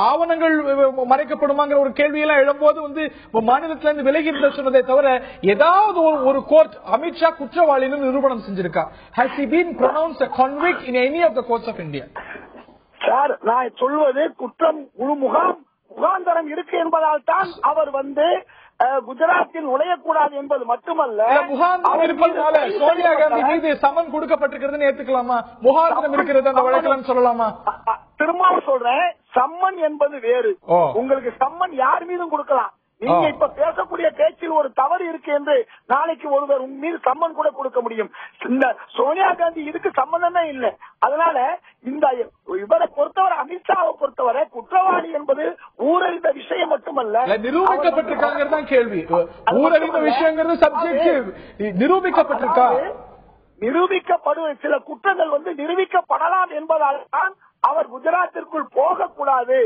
ஆவணங்கள் மறைக்கப்படுமாங்கிற ஒரு கேள்வியெல்லாம் எழும்போது வந்து மாநிலத்தில இருந்து விலகி இருந்த சொன்னதை தவிர ஏதாவது ஒரு கோர்ட் அமித்ஷா குற்றவாளின்னு நிரூபணம் செஞ்சிருக்கா? Has he been pronounced a convict in any of the courts of India? Sir, நான் சொல்வது குற்றம் முகாந்தரம் இருக்கு என்பதால் தான் அவர் வந்து குஜராத்தில் நுழையக்கூடாது என்பது மட்டுமல்ல, முகாந்திரம் இருப்பதனால சோனியா காந்தி மீது சமன் கொடுக்கப்பட்டிருக்கிறது ஏத்துக்கலாமா? முகாந்திரம் இருக்கிறது அந்த வழக்கில் சொல்லலாமா? திரும்பவும் சொல்றேன், சம்மன் என்பது வேறு. உங்களுக்கு சம்மன் யார் மீதும் கொடுக்கலாம். நீங்க இப்ப பேசக்கூடிய பேச்சில் ஒரு தவறு இருக்கு என்று நாளைக்கு ஒருவர் உங்க மீது சம்மன் கூட கொடுக்க முடியும். இந்த சோனியா காந்தி இதுக்கு சம்பந்தமே இல்லை. அதனால இந்த இவரை பொறுத்தவரை, அமித்ஷாவை பொறுத்தவரை குற்றவாளி என்பது ஊரறிந்த விஷயம் மட்டுமல்ல, நிரூபிக்கப்பட்டிருக்காங்க கேள்வி. ஊரறிந்த விஷயங்கிறது சப்ஜெக்ட். நிரூபிக்கப்பட்டிருக்கா? நிரூபிக்கப்படும் சில குற்றங்கள் வந்து நிரூபிக்கப்படலாம் என்பதால் தான் அவர் குஜராத்திற்குள் போகக்கூடாது.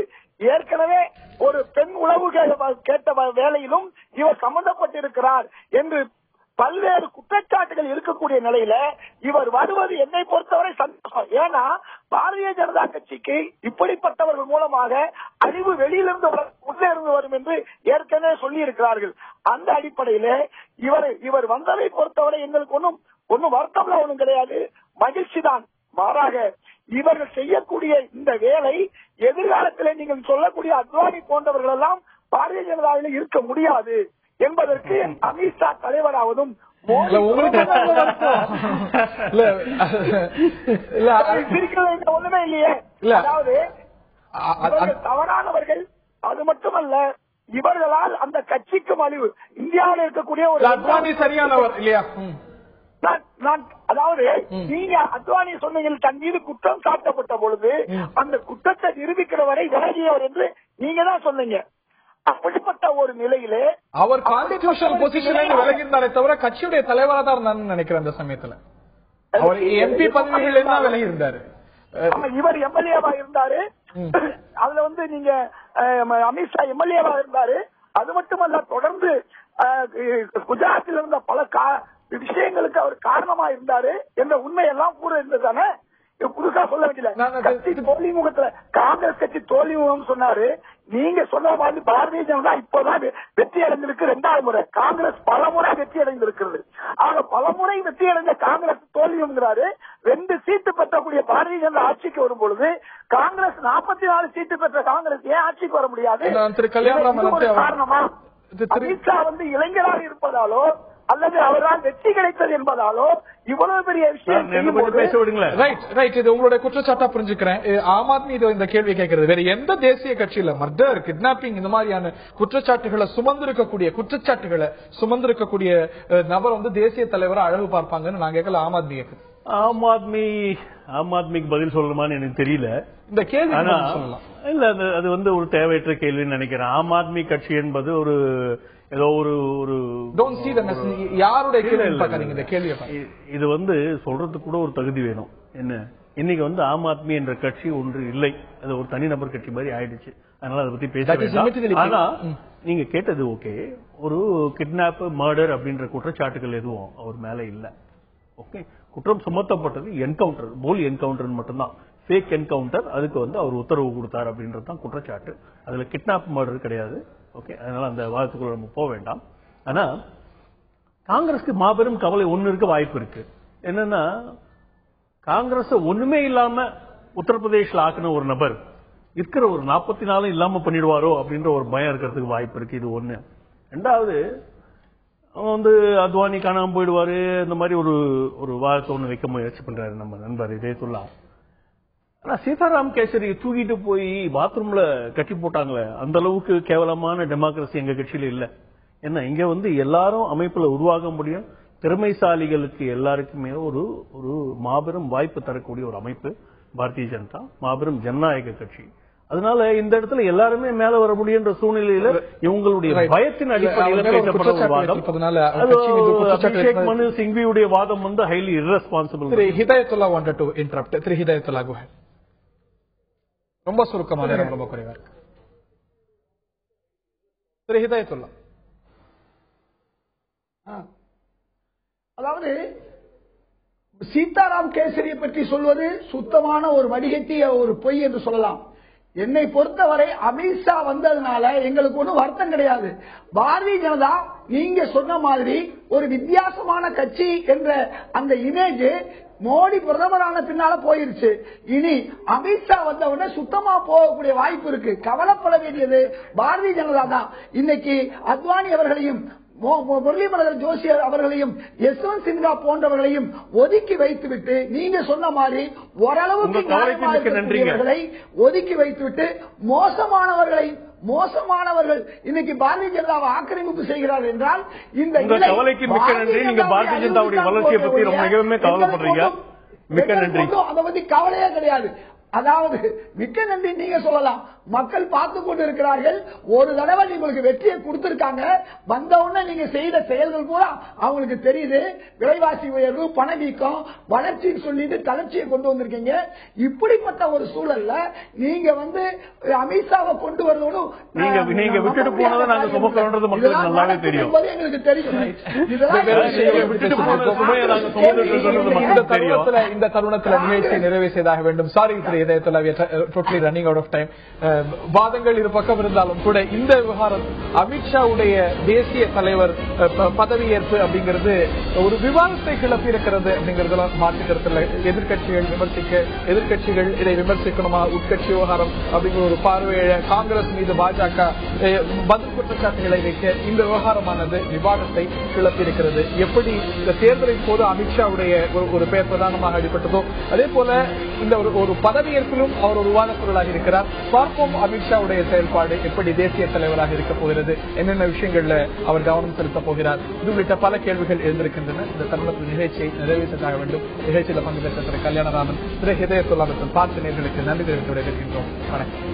ஏற்கனவே ஒரு பெண் உளவு கேட்ட வேளையிலும் இவர் சம்பந்தப்பட்டிருக்கிறார் என்று பல்வேறு குற்றச்சாட்டுகள் இருக்கக்கூடிய நிலையில இவர் வருவது என்னை பொறுத்தவரை சந்தோஷம். ஏன்னா பாரதிய ஜனதா கட்சிக்கு இப்படிப்பட்டவர்கள் மூலமாக அழிவு வெளியிலிருந்து உள்ளே இருந்து வரும் என்று ஏற்கனவே சொல்லி இருக்கிறார்கள். அந்த அடிப்படையில இவர் வந்ததை பொறுத்தவரை எங்களுக்கு ஒன்னும் வருத்தம்லாம் ஒன்றும் கிடையாது, மகிழ்ச்சி தான். மாறாக இவர்கள் செய்யக்கூடிய இந்த வேலை எதிர்காலத்தில் நீங்கள் சொல்லக்கூடிய அத்வானி போன்றவர்கள் எல்லாம் பாரதிய ஜனதாவில் இருக்க முடியாது என்பதற்கு அமித்ஷா தலைவராவதும் ஒண்ணுமே இல்லையே. அதாவது தவறானவர்கள், அது மட்டுமல்ல இவர்களால் அந்த கட்சிக்கும் அழிவு. இந்தியாவில் இருக்கக்கூடிய ஒரு அத்வானி சரியானவர் இல்லையா? அதாவது நீங்க அத்வானி சொன்னீங்க தன் மீது குற்றம் சாட்டப்பட்ட பொழுது அந்த குற்றத்தை நிரூபிக்கிற வரை விலகியவர் என்று நீங்க தான் சொன்னீங்க. அப்படிப்பட்ட ஒரு நிலையிலே அவர் கான்ஸ்டிடியூஷனல் பொசிஷன் விலகியிருந்தாரே தவிர கட்சியுடைய தலைவராக தான் இருந்தாருன்னு நினைக்கிறேன். அந்த சமயத்துல அவர் எம்பி பதவிகள் என்ன விலகி இருந்தாரு. இவர் எம்எல்ஏவா இருந்தாரு. அதுல வந்து நீங்க அமித்ஷா எம்எல்ஏவா இருந்தாரு. அது மட்டுமல்ல, தொடர்ந்து குஜராத்தில் இருந்த பல விஷயங்களுக்கு அவர் காரணமா இருந்தாரு என்ற உண்மையெல்லாம் கூட இருந்ததானே. புதுசா சொல்ல வேண்டியது கட்சி தோல்வி முகத்துல காங்கிரஸ் கட்சி தோல்வி முகம் சொன்னாரு. நீங்க சொன்ன மாதிரி பாரதிய ஜனதா இப்பதான் வெற்றி அடைந்திருக்கு 2வது முறை. காங்கிரஸ் பல முறை வெற்றி அடைந்திருக்கிறது. ஆக பல முறை வெற்றி அடைந்த காங்கிரஸ் தோல்விங்கிறாரு. 2 சீட்டு பெற்றக்கூடிய பாரதிய ஜனதா ஆட்சிக்கு வரும் பொழுது காங்கிரஸ் 44 சீட்டு பெற்ற காங்கிரஸ் ஏன் ஆட்சிக்கு வர முடியாது? காரணமா அமித்ஷா வந்து இளைஞராக இருப்பதாலோ அல்லது அவரால் வெற்றி கிடைத்தது என்பதாலோ இவ்வளவு பெரிய விஷயம். இது உங்களுடைய குற்றச்சாட்டா புரிஞ்சுக்கிறேன். ஆம் ஆத்மி இந்த கேள்வி கேட்கிறது வேற எந்த தேசிய கட்சியில மர்டர், கிட்னாப்பிங் இந்த மாதிரியான குற்றச்சாட்டுகளை சுமந்திருக்கக்கூடிய நபர் வந்து தேசிய தலைவரை அழகு பார்ப்பாங்கன்னு நான் கேட்கல. ஆம் ஆத்மி கேட்குது. ஆம் ஆத்மிக்கு பதில் சொல்லணுமான்னு எனக்கு தெரியல. இந்த கேள்வி சொல்லலாம் இல்ல, அது வந்து ஒரு தேவையற்ற கேள்வின்னு நினைக்கிறேன். ஆம் ஆத்மி கட்சி என்பது ஒரு ஏதோ ஒரு யாருடைய கேள்வி. இது வந்து சொல்றதுக்கு கூட ஒரு தகுதி வேணும். என்ன இன்னைக்கு வந்து ஆம் ஆத்மி என்ற கட்சி ஒன்று இல்லை, அது ஒரு தனிநபர் கட்சி மாதிரி ஆயிடுச்சு. அதனால அதை பத்தி பேச வேண்டாம். ஆனா நீங்க கேட்டது ஓகே, ஒரு கிட்னாப், மர்டர் அப்படின்ற குற்றச்சாட்டுகள் எதுவும் அவர் மேல இல்ல. ஓகே, குற்றம் சுமத்தப்பட்டது என்கவுண்டர், போலி என்கவுண்டர் மட்டும்தான், ஃபேக் என்கவுண்டர். அதுக்கு வந்து அவர் உத்தரவு கொடுத்தார் அப்படின்றதுதான் குற்றச்சாட்டு. அதுல கிட்னாப், மர்டர் கிடையாது. ஓகே, அதனால அந்த வாதத்துக்குள்ள நம்ம போக வேண்டாம். ஆனா காங்கிரஸ்க்கு மாபெரும் கவலை ஒண்ணு இருக்க வாய்ப்பு இருக்கு. என்னன்னா, காங்கிரஸ் ஒண்ணுமே இல்லாம உத்தரப்பிரதேஷ்ல ஆக்கின ஒரு நபர் இருக்கிற ஒரு 44 இல்லாம பண்ணிடுவாரோ அப்படின்ற ஒரு பயம் இருக்கிறதுக்கு வாய்ப்பு இருக்கு. இது ஒண்ணு. 2வது, அவன் வந்து அத்வானி காணாம போயிடுவாரு, இந்த மாதிரி ஒரு வாதத்தை ஒண்ணு வைக்க முயற்சி பண்றாரு நம்ம நண்பர் இதயத்துல்லா. ஆனா சீதாராம் கேசரி தூக்கிட்டு போய் பாத்ரூம்ல கட்டி போட்டாங்களே, அந்த அளவுக்கு கேவலமான டெமோக்ரஸி எங்க கட்சியில இல்ல. என்ன, இங்க வந்து எல்லாரும் அமைப்புல உருவாக முடியும். திறமைசாலிகளுக்கு எல்லாருக்குமே ஒரு மாபெரும் வாய்ப்பு தரக்கூடிய ஒரு அமைப்பு பாரதிய ஜனதா, மாபெரும் ஜனநாயக கட்சி. அதனால இந்த இடத்துல எல்லாருமே மேல வர முடியுன்ற சூழ்நிலையில இவங்களுடைய பயத்தின் அடிப்படையில் பேசப்பட்ட ஒரு வாதம். அபிஷேக் மனு சிங்வியுடைய வாதம் வந்து highly irresponsible. Hidayatullah wanted to interrupt. Thiru Hidayatullah, go ahead. ரொம்ப சுருக்கமா, நேரம் ரொம்ப குறைவா இருக்கு. திரு ஹிதாயத்துல்லா. அதாவது சீதாராம் கேசரியை பற்றி சொல்வது சுத்தமான ஒரு வடிகட்டிய ஒரு பொய் என்று சொல்லலாம். என்னை பொறுத்தவரை அமித்ஷா வந்ததுனால எங்களுக்கு ஒன்றும் வருத்தம் கிடையாது. பாரதிய ஜனதா நீங்க சொன்ன மாதிரி ஒரு வித்தியாசமான கட்சி என்ற அந்த இமேஜ் மோடி பிரதமரான பின்னால போயிருச்சு. இனி அமித்ஷா வந்தவுடனே சுத்தமா போகக்கூடிய வாய்ப்பு இருக்கு. கவலைப்பட வேண்டியது பாரதிய ஜனதா தான். இன்னைக்கு அத்வானி அவர்களையும் முரளிமனோகர் ஜோஷி அவர்களையும் யஷ்வந்த் சின்ஹா போன்றவர்களையும் ஒதுக்கி வைத்துவிட்டு நீங்க சொன்ன மாதிரி ஓரளவுக்கு ஒதுக்கி வைத்துவிட்டு மோசமானவர்கள் இன்னைக்கு பாரதிய ஜனதாவை ஆக்கிரமிப்பு செய்கிறார்கள் என்றால் இந்த கவலைக்கு மிக்க நன்றி. நீங்க பாரதிய ஜனதாவுடைய வளர்ச்சியை பத்தி ரொம்பவே கவலைப்படுறீங்க. மிக்க நன்றி. அதை பத்தி கவலையே கிடையாது. அதாவது மிக்க நன்றி நீங்க சொல்லலாம். மக்கள் பார்த்து கொண்டு இருக்கிறார்கள். ஒரு தடவை உங்களுக்கு வெற்றியை கொடுத்திருக்காங்க. வந்தவுடனே நீங்க செய்த செயல்கள் பூரா அவங்களுக்கு தெரியுது. விலைவாசி உயர்வு, பணவீக்கம், வளர்ச்சி சொல்லிட்டு தளர்ச்சியை கொண்டு வந்திருக்கீங்க. இப்படிப்பட்ட ஒரு சூழல்ல நீங்க அமித்ஷாவை கொண்டு வருவதும் நீங்க விட்டுட்டு போனதை நாங்க சுமக்கிறோம் மக்களுக்கு நல்லாவே தெரியும். எங்களுக்கு தெரியும். இந்த தருணத்தில் நிகழ்ச்சியை நிறைவு செய்தாக வேண்டும். Sorry running out of time. வாதங்கள் இரு பக்கம் இருந்தாலும் கூட இந்த விவகாரம் அமித்ஷாவுடைய தேசிய தலைவர் பதவியேற்பு அப்படிங்கிறது ஒரு விவாதத்தை கிளப்பி இருக்கிறது அப்படிங்கறதுல மாற்றுக்கிறதுல எதிர்கட்சிகள் எதிர்கட்சிகள் இதை விமர்சிக்கணுமா, உட்கட்சி விவகாரம் அப்படிங்கிற ஒரு பார்வையை காங்கிரஸ் மீது பாஜக பதில் குற்றச்சாட்டுகளை வைக்க இந்த விவகாரமானது விவாதத்தை கிளப்பி இருக்கிறது. எப்படி இந்த தேர்தலின் போது அமித்ஷாவுடைய ஒரு பெயர் பிரதானமாக அடிபட்டதோ அதே போல இந்த ஒரு பதவியேற்பிலும் அவர் ஒரு விவாத பொருளாக இருக்கிறார். பார்ப்போம் அமித்ஷாவுடைய செயல்பாடு எப்படி தேசிய தலைவராக இருக்க போகிறது, என்னென்ன விஷயங்கள்ல அவர் கவனம் செலுத்த போகிறார், இது உள்ளிட்ட பல கேள்விகள் எழுந்திருக்கின்றன. இந்த தருணத்தில் நிகழ்ச்சியை நிறைவு செய்தாக வேண்டும். நிகழ்ச்சியில் பங்கு பெற்ற திரு கல்யாணராமன், திரு ஹிதயத்துல்லா மற்றும் பார்த்து நேயர்களுக்கு நன்றி தெரிவித்து விடைபெறுகின்றோம். வணக்கம்.